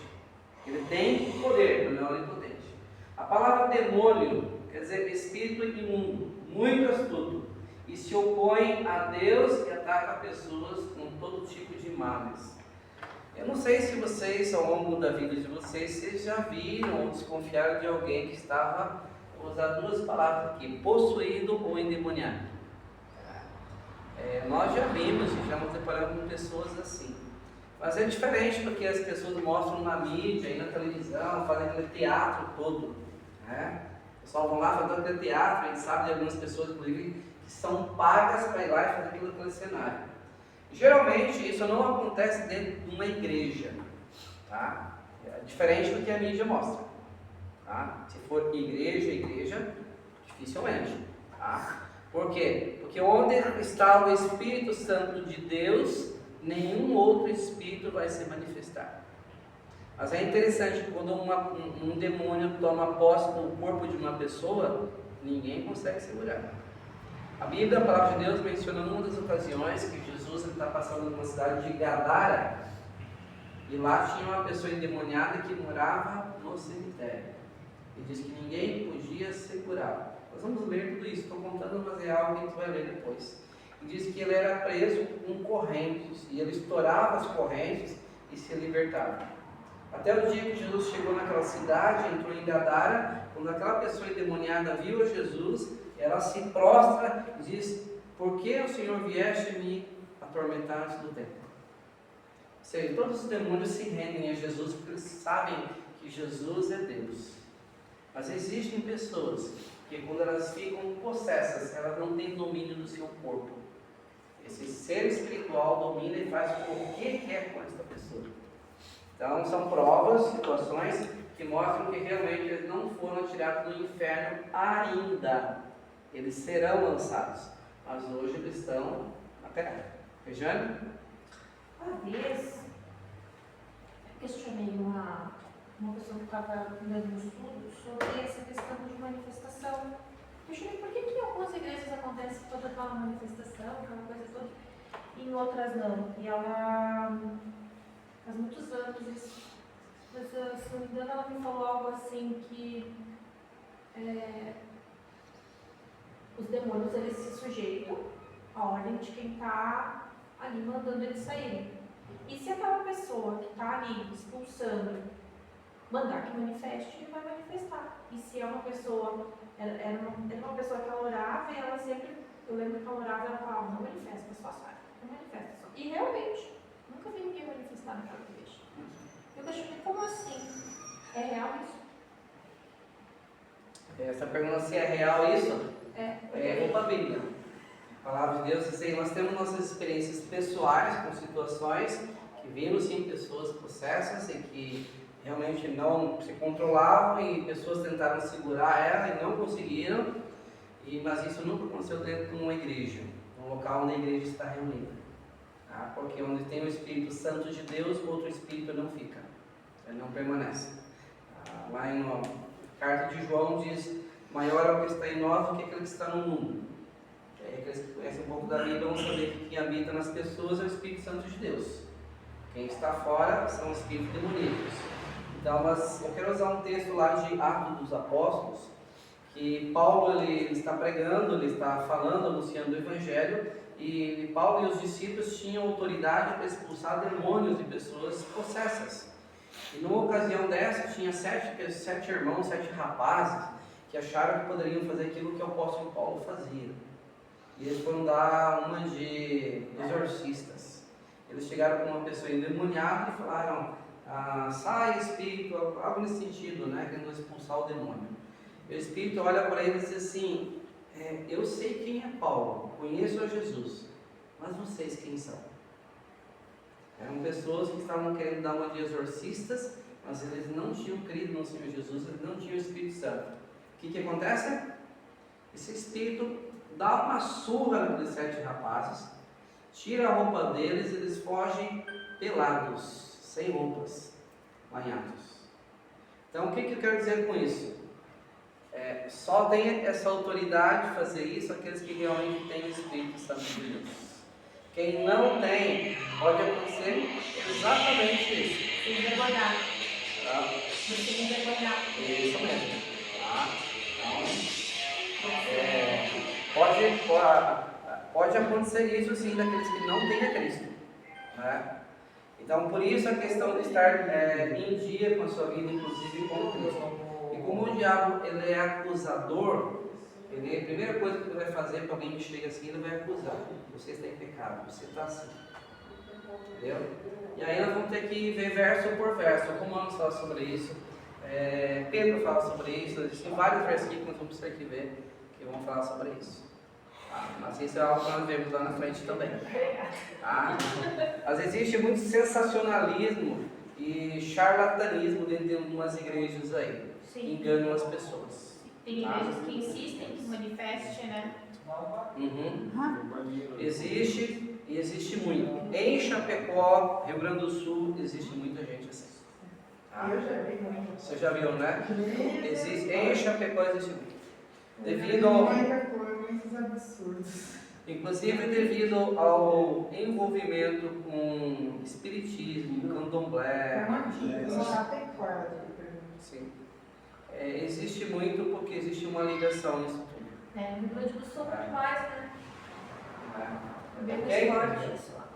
Ele tem poder, mas não é onipotente. A palavra demônio quer dizer espírito imundo, muito astuto, e se opõe a Deus e ataca pessoas com todo tipo de males. Eu não sei se vocês, ao longo da vida de vocês já viram ou desconfiaram de alguém que estava, vou usar duas palavras aqui, possuído ou endemoniado. Nós já vimos e já nos deparamos com pessoas assim. Mas é diferente porque as pessoas mostram na mídia e na televisão, fazem aquele teatro todo. Né? O pessoal vão lá fazer aquele teatro, a gente sabe de algumas pessoas, inclusive, que são pagas para ir lá e fazer aquele cenário. Geralmente isso não acontece dentro de uma igreja, tá? É diferente do que a mídia mostra, tá? Se for igreja, dificilmente, tá? Por quê? Porque onde está o Espírito Santo de Deus, nenhum outro Espírito vai se manifestar. Mas é interessante que quando um demônio toma posse do corpo de uma pessoa, ninguém consegue segurar. A Bíblia, a palavra de Deus, menciona numa das ocasiões que Jesus está passando numa cidade de Gadara, e lá tinha uma pessoa endemoniada que morava no cemitério. E diz que ninguém podia segurá-la. Nós vamos ler tudo isso, estou contando, mas é algo que a gente vai ler depois. E diz que ele era preso com correntes, e ele estourava as correntes e se libertava. Até o dia que Jesus chegou naquela cidade, entrou em Gadara, quando aquela pessoa endemoniada viu a Jesus, ela se prostra e diz: por que o Senhor vieste me atormentar antes do tempo? Ou seja, todos os demônios se rendem a Jesus porque eles sabem que Jesus é Deus. Mas existem pessoas que quando elas ficam possessas, elas não têm domínio do seu corpo. Esse ser espiritual domina e faz o que quer com esta pessoa. Então, são provas, situações que mostram que realmente eles não foram tirados do inferno ainda. Eles serão lançados, mas hoje eles estão na terra. Rejane? Uma vez, eu questionei uma pessoa que estava lendo um estudo sobre essa questão de manifestação. Eu questionei por que em algumas igrejas acontece toda aquela manifestação, aquela coisa toda, e em outras não. E ela, faz muitos anos isso, mas se não me engano ela me falou algo assim que os demônios eles se sujeitam à ordem de quem está ali mandando eles saírem. E se aquela pessoa que está ali expulsando mandar que manifeste, ele vai manifestar. E se é uma pessoa, era uma pessoa que ela orava e ela sempre, eu lembro que ela orava e ela falava, não manifesta, só sai, não manifesta só. E realmente, nunca vi ninguém manifestar naquela igreja. Eu questionei, como assim? É real isso? Essa pergunta se é real isso? É Uma Bíblia. A palavra de Deus diz assim, nós temos nossas experiências pessoais com situações que vimos sim pessoas possessas e que realmente não se controlavam e pessoas tentaram segurar ela e não conseguiram, mas isso nunca aconteceu dentro de uma igreja, um local onde a igreja está reunida. Tá? Porque onde tem o Espírito Santo de Deus, outro Espírito não fica, ele não permanece. Lá na carta de João diz, maior é o que está em nós do que aquele que está no mundo. Aqueles que conhecem um pouco da Bíblia vão saber que quem habita nas pessoas é o Espírito Santo de Deus. Quem está fora são os espíritos demoníacos. Então, mas eu quero usar um texto lá de Atos dos Apóstolos, que Paulo ele está pregando, ele está falando, anunciando o Evangelho, e Paulo e os discípulos tinham autoridade para expulsar demônios de pessoas possessas. E numa ocasião dessa, tinha sete irmãos, 7 rapazes, que acharam que poderiam fazer aquilo que o apóstolo Paulo fazia. E eles foram dar uma de exorcistas. Eles chegaram com uma pessoa endemoniada e falaram, sai espírito, algo nesse sentido, né, querendo expulsar o demônio. E o espírito olha para ele e diz assim, eu sei quem é Paulo, conheço a Jesus, mas vocês quem são? Eram pessoas que estavam querendo dar uma de exorcistas, mas eles não tinham crido no Senhor Jesus, eles não tinham o Espírito Santo. O que acontece? Esse espírito dá uma surra naqueles 7 rapazes, tira a roupa deles e eles fogem pelados, sem roupas, banhados. Então o que eu quero dizer com isso? Só tem essa autoridade de fazer isso aqueles que realmente têm o Espírito Santo de Deus. Quem não tem, pode acontecer exatamente isso. se envergonhar. Tá? Se envergonhar. Isso mesmo. Tá? Pode acontecer isso sim daqueles que não têm a Cristo. Né? Então, por isso a questão de estar em dia com a sua vida, inclusive com Cristo. E como o diabo ele é acusador, a primeira coisa que ele vai fazer para alguém que chega assim, ele vai acusar. Você está em pecado, você está assim. Entendeu? E aí nós vamos ter que ver verso por verso. Romanos fala sobre isso. Pedro fala sobre isso. Existem vários versículos que nós vamos ter que ver que vão falar sobre isso. Tá? Mas isso é algo que nós vemos lá na frente também. Tá? Mas existe muito sensacionalismo e charlatanismo dentro de algumas igrejas aí. Que enganam as pessoas. Tem igrejas que insistem que manifeste, né? Existe muito. Em Chapecó, Rio Grande do Sul, existe muita gente assim. Tá? Eu já vi muito. Você já viu, né? Em Chapecó existe muito. Devido muitos absurdos. inclusive devido ao envolvimento com espiritismo, candomblé. Sim. Existe muito porque existe uma ligação nisso tudo. No Rio Grande do Sul muito mais, né? É bem Ok? mais forte isso lá.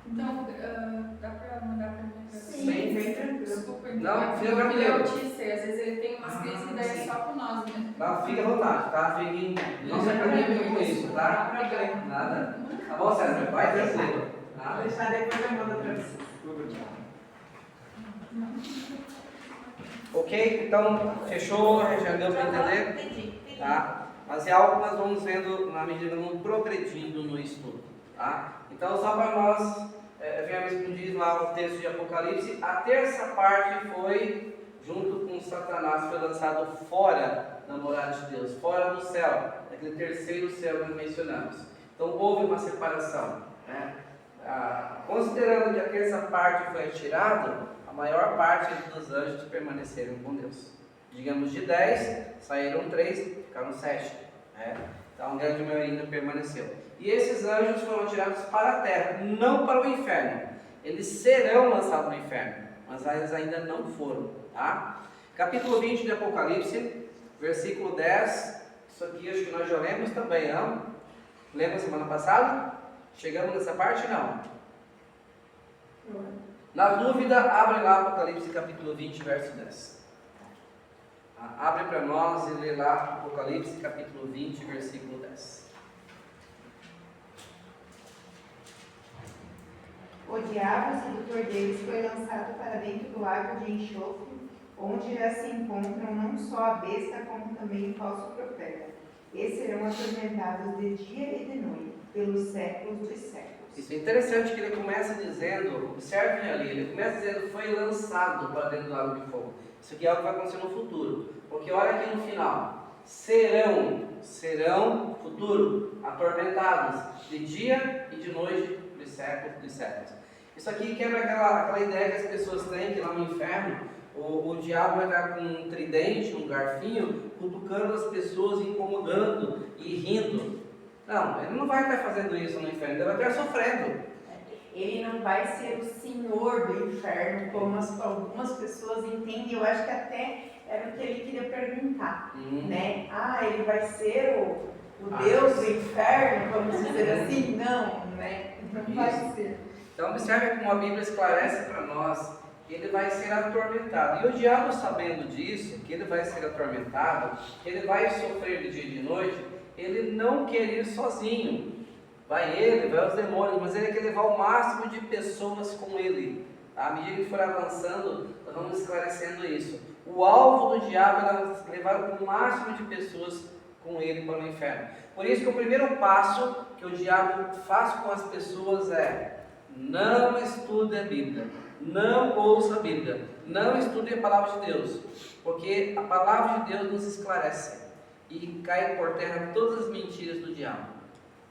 Então, dá pra mandar pra mim? Sim. Bem tranquilo. Desculpa, Não, fica ele é tranquilo. autista e às vezes ele tem umas crises de ideia só com nós, né? Tá, fica à vontade, tá? Não se preocupe com isso, tá? Nada. Tá bom, César? Vai tranquilo. Vou deixar depois eu mando pra você. Ok? Então, fechou? Já deu para entender? Entendi. Tá? Mas é algo que nós vamos vendo na medida que vamos progredindo no estudo. Tá? Então, só para nós vermos como diz lá o texto de Apocalipse, a terça parte foi, junto com Satanás, foi lançado fora da morada de Deus, fora do céu, daquele terceiro céu que nós mencionamos. Então, houve uma separação. Né? Considerando que a terça parte foi retirada, a maior parte dos anjos permaneceram com Deus. Digamos, de 10, saíram 3, ficaram 7. Né? Então, a grande maioria permaneceu. E esses anjos foram tirados para a terra, não para o inferno. Eles serão lançados no inferno, mas eles ainda não foram. Tá? Capítulo 20 de Apocalipse, versículo 10. Isso aqui acho que nós já lemos também, não? Lembra semana passada? Chegamos nessa parte? Não. Na dúvida, abre lá Apocalipse capítulo 20, verso 10. Abre para nós e lê lá Apocalipse capítulo 20, versículo 10. O diabo, sedutor deles, foi lançado para dentro do lago de enxofre, onde já se encontram não só a besta, como também o falso profeta. Esses serão atormentados de dia e de noite, pelos séculos dos séculos. Isso é interessante que ele começa dizendo, observem ali, ele começa dizendo foi lançado para dentro do lago de fogo. Isso aqui é algo que vai acontecer no futuro. Porque olha aqui no final, serão, futuro, atormentados de dia e de noite, dos séculos dos séculos. Isso aqui quebra aquela ideia que as pessoas têm, que lá no inferno, o diabo vai estar com um tridente, um garfinho, cutucando as pessoas, incomodando e rindo. Não, ele não vai estar fazendo isso no inferno, ele vai estar sofrendo. Ele não vai ser o senhor do inferno, como algumas pessoas entendem. Eu acho que até era o que ele queria perguntar, né? Ele vai ser o Deus do inferno, vamos dizer assim? Não, né? Não vai ser. Então observe como a Bíblia esclarece para nós que ele vai ser atormentado. E o diabo, sabendo disso, que ele vai ser atormentado, que ele vai sofrer de dia e de noite, ele não quer ir sozinho. Vai ele, vai os demônios, mas ele quer levar o máximo de pessoas com ele. À medida que for avançando, nós vamos esclarecendo isso. O alvo do diabo é levar o máximo de pessoas com ele para o inferno. Por isso que o primeiro passo que o diabo faz com as pessoas é: não estude a Bíblia, não ouça a Bíblia, não estude a palavra de Deus, porque a palavra de Deus nos esclarece e cai por terra todas as mentiras do diabo.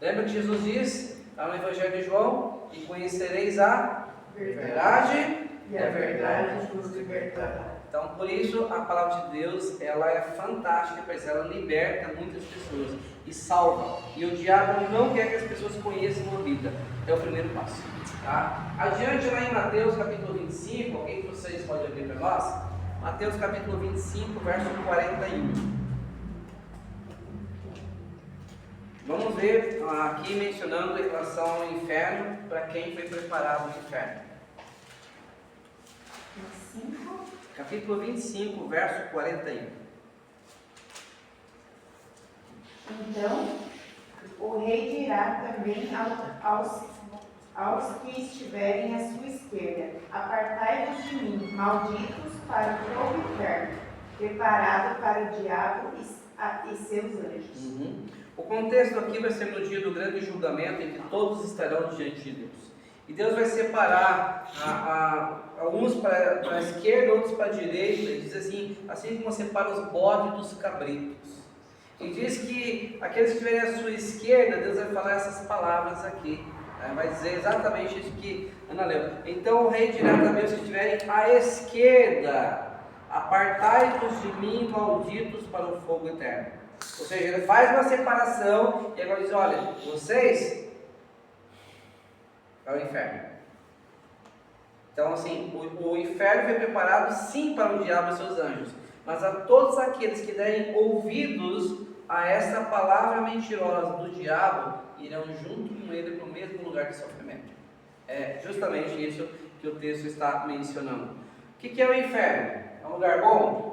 Lembra que Jesus diz, lá no Evangelho de João, e conhecereis a verdade, e a verdade vos libertará. Então, por isso, a palavra de Deus, ela é fantástica, pois ela liberta muitas pessoas e salva. E o diabo não quer que as pessoas conheçam a Bíblia. É o primeiro passo. Tá? Adiante, lá em Mateus capítulo 25, alguém de vocês pode abrir para nós? Mateus capítulo 25, verso 41. Vamos ver aqui mencionando em relação ao inferno, para quem foi preparado o inferno. Capítulo 25, verso 41. Então, o rei dirá também aos que estiverem à sua esquerda: apartai-vos de mim, malditos, para o fogo eterno, preparado para o diabo e seus anjos. O contexto aqui vai ser no dia do grande julgamento, em que todos estarão diante de Deus. E Deus vai separar alguns para a esquerda, outros para a direita. Ele diz assim como separa os bodes dos cabritos. E diz que aqueles que estiverem à sua esquerda, Deus vai falar essas palavras aqui. Vai dizer exatamente isso que Ana leu. Então o rei dirá também aos que estiverem à esquerda: apartai-vos de mim, malditos, para o fogo eterno. Ou seja, ele faz uma separação e agora diz: olha, vocês é o inferno. Então, assim, o inferno foi preparado sim para o diabo e seus anjos, mas a todos aqueles que derem ouvidos a essa palavra mentirosa do diabo, irão junto com ele para o mesmo lugar de sofrimento. É justamente isso que o texto está mencionando. O que é o inferno? É um lugar bom?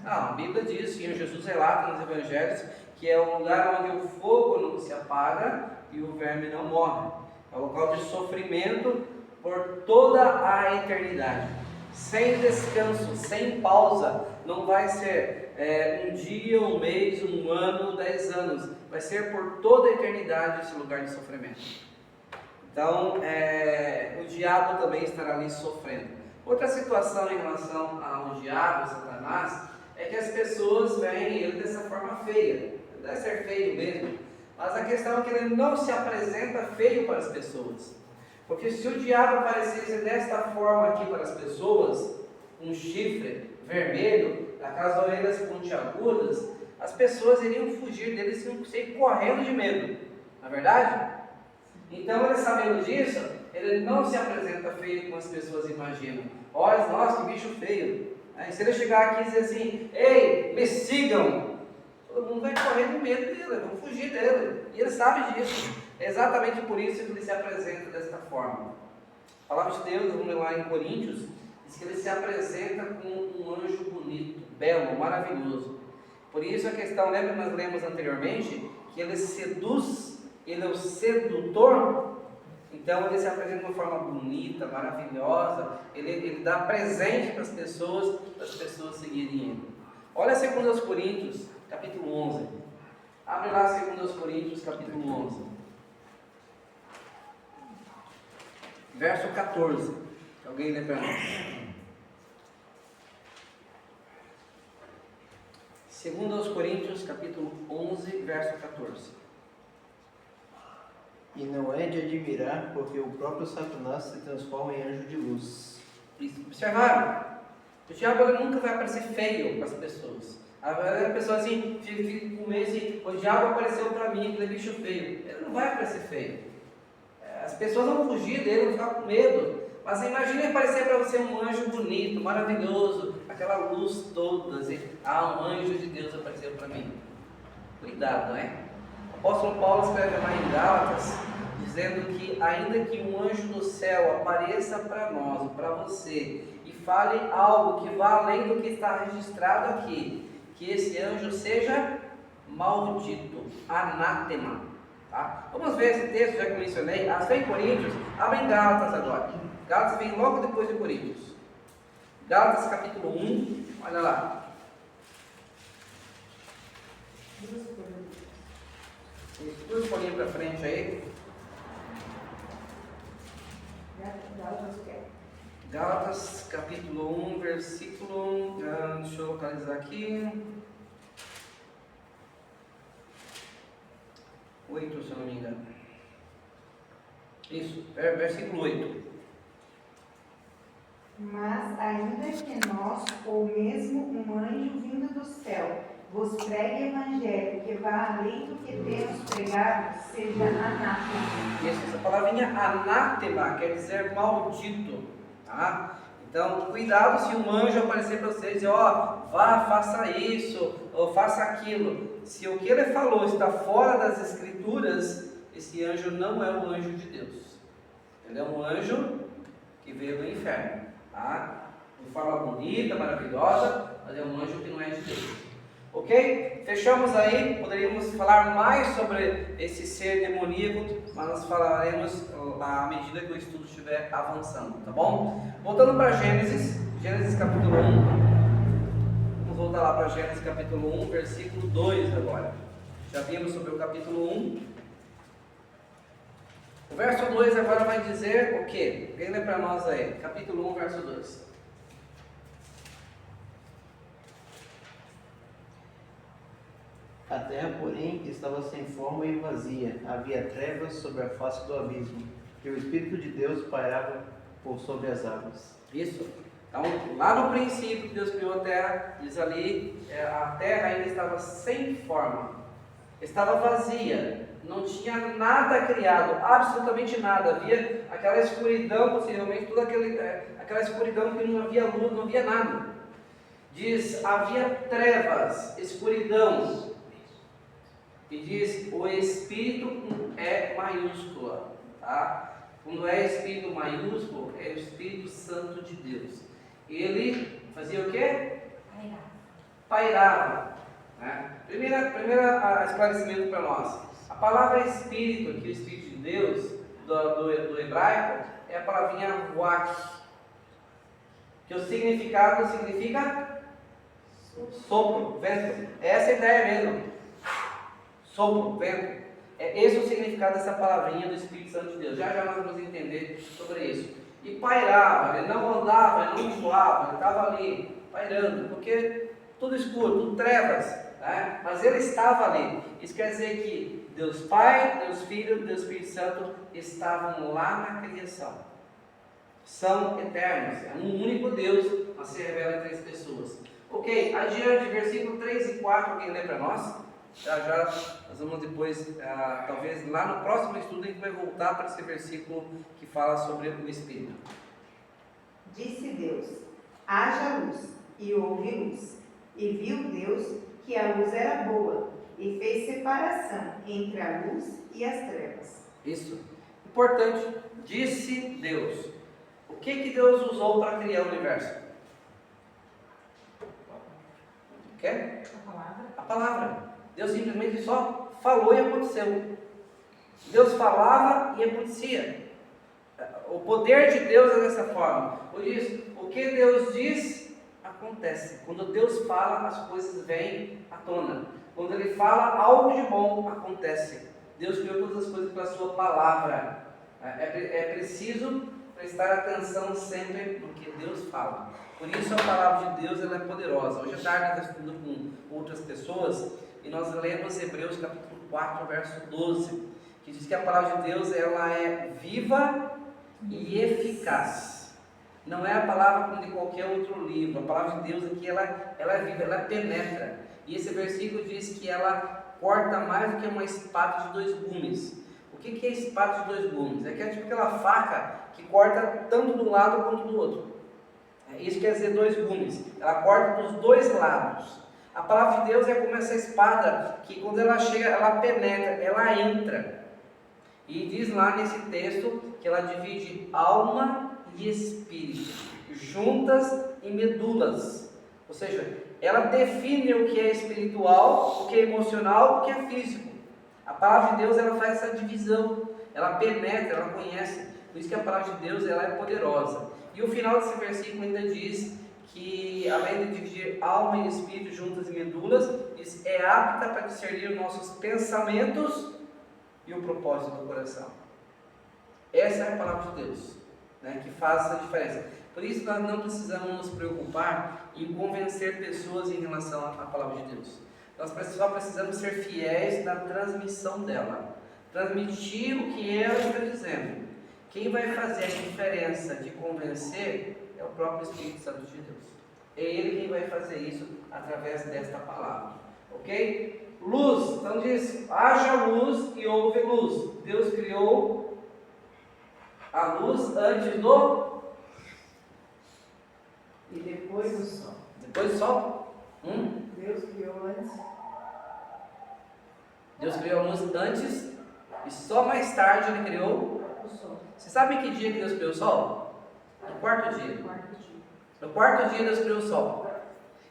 Não, a Bíblia diz, sim, Jesus relata nos Evangelhos, que é um lugar onde o fogo não se apaga e o verme não morre. É um local de sofrimento por toda a eternidade. sem descanso, sem pausa. Não vai ser um dia, um mês, um ano, 10 anos. Vai ser por toda a eternidade esse lugar de sofrimento. Então, o diabo também estará ali sofrendo. Outra situação em relação ao diabo, Satanás, é que as pessoas veem ele dessa forma feia. Ele deve ser feio mesmo. Mas a questão é que ele não se apresenta feio para as pessoas. Porque se o diabo aparecesse desta forma aqui para as pessoas, um chifre vermelho, aquelas orelhas pontiagudas, as pessoas iriam fugir dele e iam sair correndo de medo. Não é verdade? Então, ele sabendo disso, ele não se apresenta feio como as pessoas imaginam. Olha, nossa, que bicho feio. Aí, se ele chegar aqui e dizer assim, ei, me sigam, todo mundo vai correr de medo dele, vão fugir dele. E ele sabe disso. É exatamente por isso que ele se apresenta desta forma. A palavra de Deus, vamos lá em Coríntios, diz que ele se apresenta como um anjo bonito, belo, maravilhoso. Por isso a questão, lembra que nós lemos anteriormente, que ele seduz, ele é o sedutor. Então ele se apresenta de uma forma bonita, maravilhosa, ele dá presente para as pessoas seguirem ele. Olha 2 Coríntios, capítulo 11. Abre lá 2 Coríntios, capítulo 11. Verso 14. Alguém lê para nós? 2 Coríntios, capítulo 11, verso 14. E não é de admirar, porque o próprio Satanás se transforma em anjo de luz. Observaram? O diabo ele nunca vai aparecer feio para as pessoas. A pessoa assim, fica com medo assim, o diabo apareceu para mim, aquele bicho feio. Ele não vai aparecer feio. As pessoas vão fugir dele, vão ficar com medo. Mas imagine aparecer para você um anjo bonito, maravilhoso, aquela luz toda, assim, um anjo de Deus apareceu para mim. Cuidado, né? O apóstolo Paulo escreve lá em Gálatas, dizendo que ainda que um anjo do céu apareça para nós, para você, e fale algo que vá além do que está registrado aqui, que esse anjo seja maldito, anátema. Tá? Vamos ver esse texto, já que eu mencionei, vem em Coríntios, abre em Gálatas agora. Gálatas vem logo depois de Coríntios. Gálatas capítulo 1, olha lá. Duas folhinhas para frente aí. Gálatas capítulo 1, versículo, deixa eu localizar aqui, 8, se eu não me engano. Isso, versículo 8. Mas ainda que nós, ou mesmo um anjo vindo do céu, vos pregue evangelho que vá além do que temos pregado, seja anátema. Isso, essa palavrinha anátema quer dizer maldito, tá? Então, cuidado se um anjo aparecer para vocês e dizer, vá, faça isso, ou faça aquilo. Se o que ele falou está fora das escrituras, esse anjo não é o anjo de Deus. Ele é um anjo que veio do inferno, tá? De forma bonita, maravilhosa, mas é um anjo que não é de Deus. Ok? Fechamos aí, poderíamos falar mais sobre esse ser demoníaco, mas nós falaremos à medida que o estudo estiver avançando, tá bom? Voltando para Gênesis capítulo 1, vamos voltar lá para Gênesis capítulo 1, versículo 2 agora. Já vimos sobre o capítulo 1. O verso 2 agora vai dizer o quê? Quem lê para nós aí? Capítulo 1, verso 2. A terra, porém, estava sem forma e vazia, havia trevas sobre a face do abismo, e o Espírito de Deus pairava por sobre as águas. Isso. Então, lá no princípio que Deus criou a terra, diz ali, a terra ainda estava sem forma, estava vazia, não tinha nada criado, absolutamente nada, havia aquela escuridão, possivelmente, toda aquela escuridão que não havia luz, não havia nada. Diz, havia trevas, escuridão. E diz, o Espírito é maiúscula, tá? Quando é Espírito maiúsculo, é o Espírito Santo de Deus. Ele fazia o quê? Pairava. Né? Primeiro esclarecimento para nós. A palavra Espírito, aqui o Espírito de Deus, do hebraico, é a palavrinha ruach. Que o significado significa sopro, vento. É essa a ideia mesmo. Sopro, vento. É esse o significado dessa palavrinha do Espírito Santo de Deus. Já nós vamos entender sobre isso. E pairava, ele não andava, ele não voava, ele estava ali, pairando, porque tudo escuro, tudo trevas, né? Mas ele estava ali. Isso quer dizer que Deus Pai, Deus Filho, Deus Espírito Santo estavam lá na criação. São eternos, é um único Deus, mas se revela em 3 pessoas. Ok, adiante, versículo 3 e 4, alguém lê para nós? Já nós vamos depois, talvez lá no próximo estudo, a gente vai voltar para esse versículo que fala sobre o Espírito. Disse Deus: haja luz, e houve luz. E viu Deus que a luz era boa, e fez separação entre a luz e as trevas. Isso. Importante, disse Deus. O que Deus usou para criar o universo? O quê? A palavra. A palavra. Deus simplesmente só falou e aconteceu. Deus falava e acontecia. O poder de Deus é dessa forma. Por isso, o que Deus diz, acontece. Quando Deus fala, as coisas vêm à tona. Quando Ele fala algo de bom, acontece. Deus criou todas as coisas pela sua palavra. É preciso prestar atenção sempre no que Deus fala. Por isso a palavra de Deus ela é poderosa. Hoje à tarde eu estou estudando com outras pessoas e nós lemos Hebreus capítulo 4, verso 12, que diz que a palavra de Deus ela é viva e eficaz. Não é a palavra como de qualquer outro livro. A palavra de Deus aqui ela é viva, ela penetra. E esse versículo diz que ela corta mais do que uma espada de 2 gumes. O que é espada de 2 gumes? É tipo aquela faca que corta tanto de um lado quanto do outro. Isso quer dizer 2 gumes. Ela corta dos 2 lados. A palavra de Deus é como essa espada que quando ela chega, ela penetra, ela entra. E diz lá nesse texto que ela divide alma e espírito, juntas e medulas. Ou seja, ela define o que é espiritual, o que é emocional, o que é físico. A palavra de Deus ela faz essa divisão, ela penetra, ela conhece. Por isso que a palavra de Deus ela é poderosa. E o final desse versículo ainda diz que, além de dividir alma e espírito juntas e medulas, diz, é apta para discernir os nossos pensamentos e o propósito do coração. Essa é a palavra de Deus, né, que faz essa diferença. Por isso nós não precisamos nos preocupar em convencer pessoas em relação à palavra de Deus. Nós só precisamos ser fiéis na transmissão dela, transmitir o que ela está dizendo. Quem vai fazer a diferença de convencer é o próprio Espírito Santo de Deus. É Ele quem vai fazer isso através desta palavra. Ok? Luz. Então diz, haja luz e houve luz. Deus criou a luz antes do... E depois do sol. Depois do sol? Deus criou antes. Deus criou a luz antes e só mais tarde Ele criou O sol. Você sabe em que dia que Deus criou o sol? No 4º dia. No 4º dia Deus criou o sol.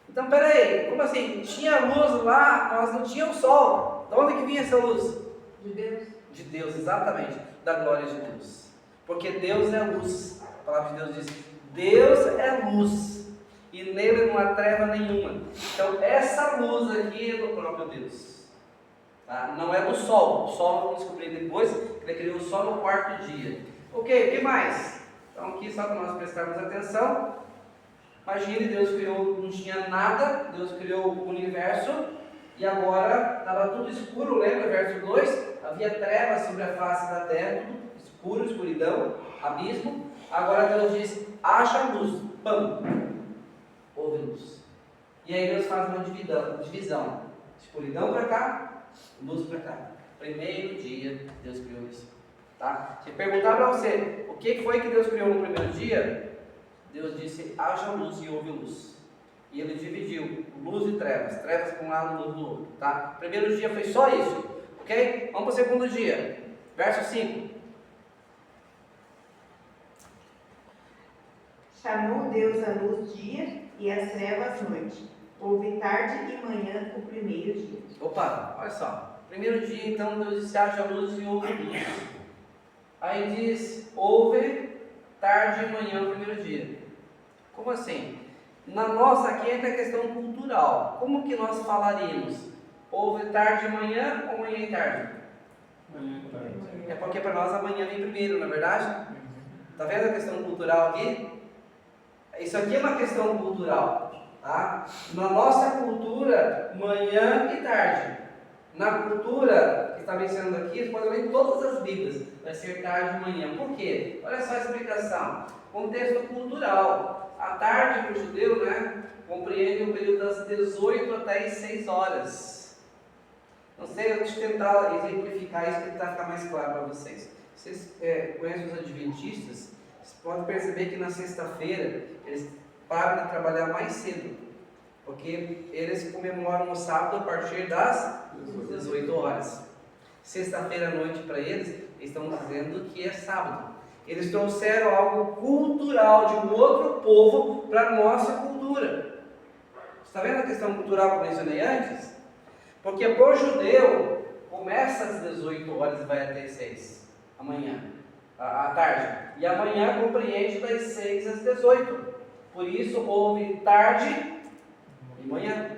Então, peraí, como assim? Tinha luz lá, mas não tinha o sol. De onde que vinha essa luz? De Deus. De Deus, exatamente. Da glória de Deus. Porque Deus é luz. A palavra de Deus diz, Deus é luz. E nele não há treva nenhuma. Então, essa luz aqui é do próprio Deus. Tá? Não é do sol. O sol vamos descobrir depois, que Ele criou o sol no 4º dia. Ok, o que mais? Então aqui só para nós prestarmos atenção. Imagine, Deus criou, não tinha nada, Deus criou o universo e agora estava tudo escuro, lembra? Verso 2, havia trevas sobre a face da terra, tudo escuro, escuridão, abismo. Agora Deus diz, haja luz, pam, houve luz. E aí Deus faz uma divisão, escuridão para cá, luz para cá. Primeiro dia Deus criou isso. Tá? Se perguntar para você, o que foi que Deus criou no primeiro dia? Deus disse, haja luz e houve luz. E Ele dividiu luz e trevas. Trevas para um lado, luz do outro. Tá? Primeiro dia foi só isso. Ok? Vamos para o segundo dia. Verso 5. Chamou Deus a luz dia e as trevas noite. Houve tarde e manhã o primeiro dia. Opa, olha só. Primeiro dia, então, Deus disse, haja luz e houve luz. Aí diz, houve tarde e manhã o primeiro dia. Como assim? Na nossa aqui entra a questão cultural. Como que nós falaríamos? Houve tarde e manhã ou manhã e tarde? É porque para nós amanhã vem primeiro, não é verdade? Está vendo a questão cultural aqui? Isso aqui é uma questão cultural. Tá? Na nossa cultura, manhã e tarde. Na cultura que está mencionando aqui, pode ler em todas as Bíblias, vai ser tarde e manhã. Por quê? Olha só a explicação. Contexto cultural. A tarde para o judeu, né, compreende o período das 18 até as 6 horas. Não sei, deixa eu tentar exemplificar isso para ficar mais claro para vocês. Vocês conhecem os adventistas? Vocês podem perceber que na sexta-feira eles param de trabalhar mais cedo, porque eles comemoram o sábado a partir das 18 horas. Sexta-feira à noite para eles estão dizendo que é sábado. Eles trouxeram algo cultural de um outro povo para a nossa cultura. Está vendo a questão cultural que eu mencionei antes? Porque por judeu começa às 18 horas e vai até as 6 amanhã, à tarde. E amanhã compreende das 6 às 18. Por isso houve tarde e manhã.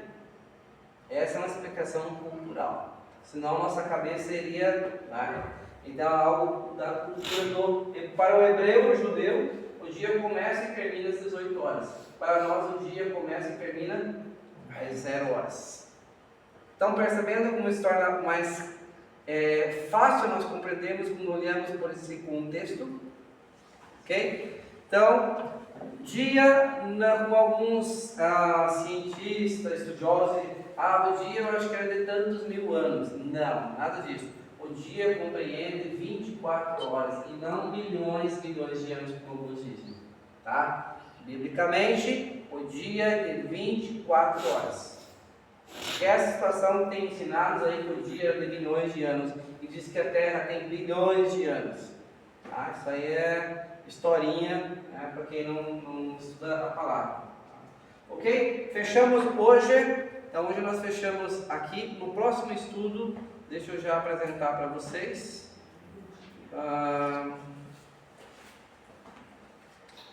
Essa é uma explicação cultural. Senão nossa cabeça seria, né? Então algo da cultura do. Para o hebreu, o judeu, o dia começa e termina às 18 horas. Para nós o dia começa e termina às 0 horas. Então percebendo como se torna mais fácil nós compreendermos quando olhamos por esse contexto. Ok? Então, dia, como alguns cientistas, estudiosos, o dia eu acho que era de tantos mil anos. Não, nada disso. O dia compreende 24 horas e não milhões de anos, como alguns dizem. Tá? Biblicamente, o dia é de 24 horas. Essa situação tem ensinado aí que o dia é de milhões de anos e diz que a Terra tem bilhões de anos. Tá? Isso aí é historinha, né, para quem não estuda a palavra. Ok? Fechamos hoje. Então hoje nós fechamos aqui. No próximo estudo, deixa eu já apresentar para vocês.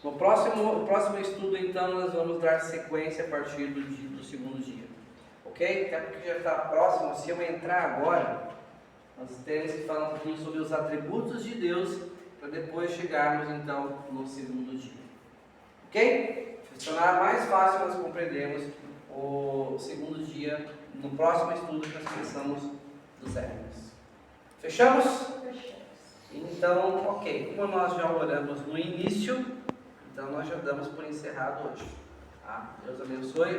No próximo estudo, então, nós vamos dar sequência a partir do segundo dia. Ok? Até porque já está próximo. Se eu entrar agora, nós temos que falar um pouquinho sobre os atributos de Deus, para depois chegarmos, então, no segundo dia. Ok? Se tornar mais fácil nós compreendermos o segundo dia, no próximo estudo que nós começamos dos Évios. Fechamos? Fechamos. Então, ok. Como nós já oramos no início, então nós já damos por encerrado hoje. Tá? Deus abençoe.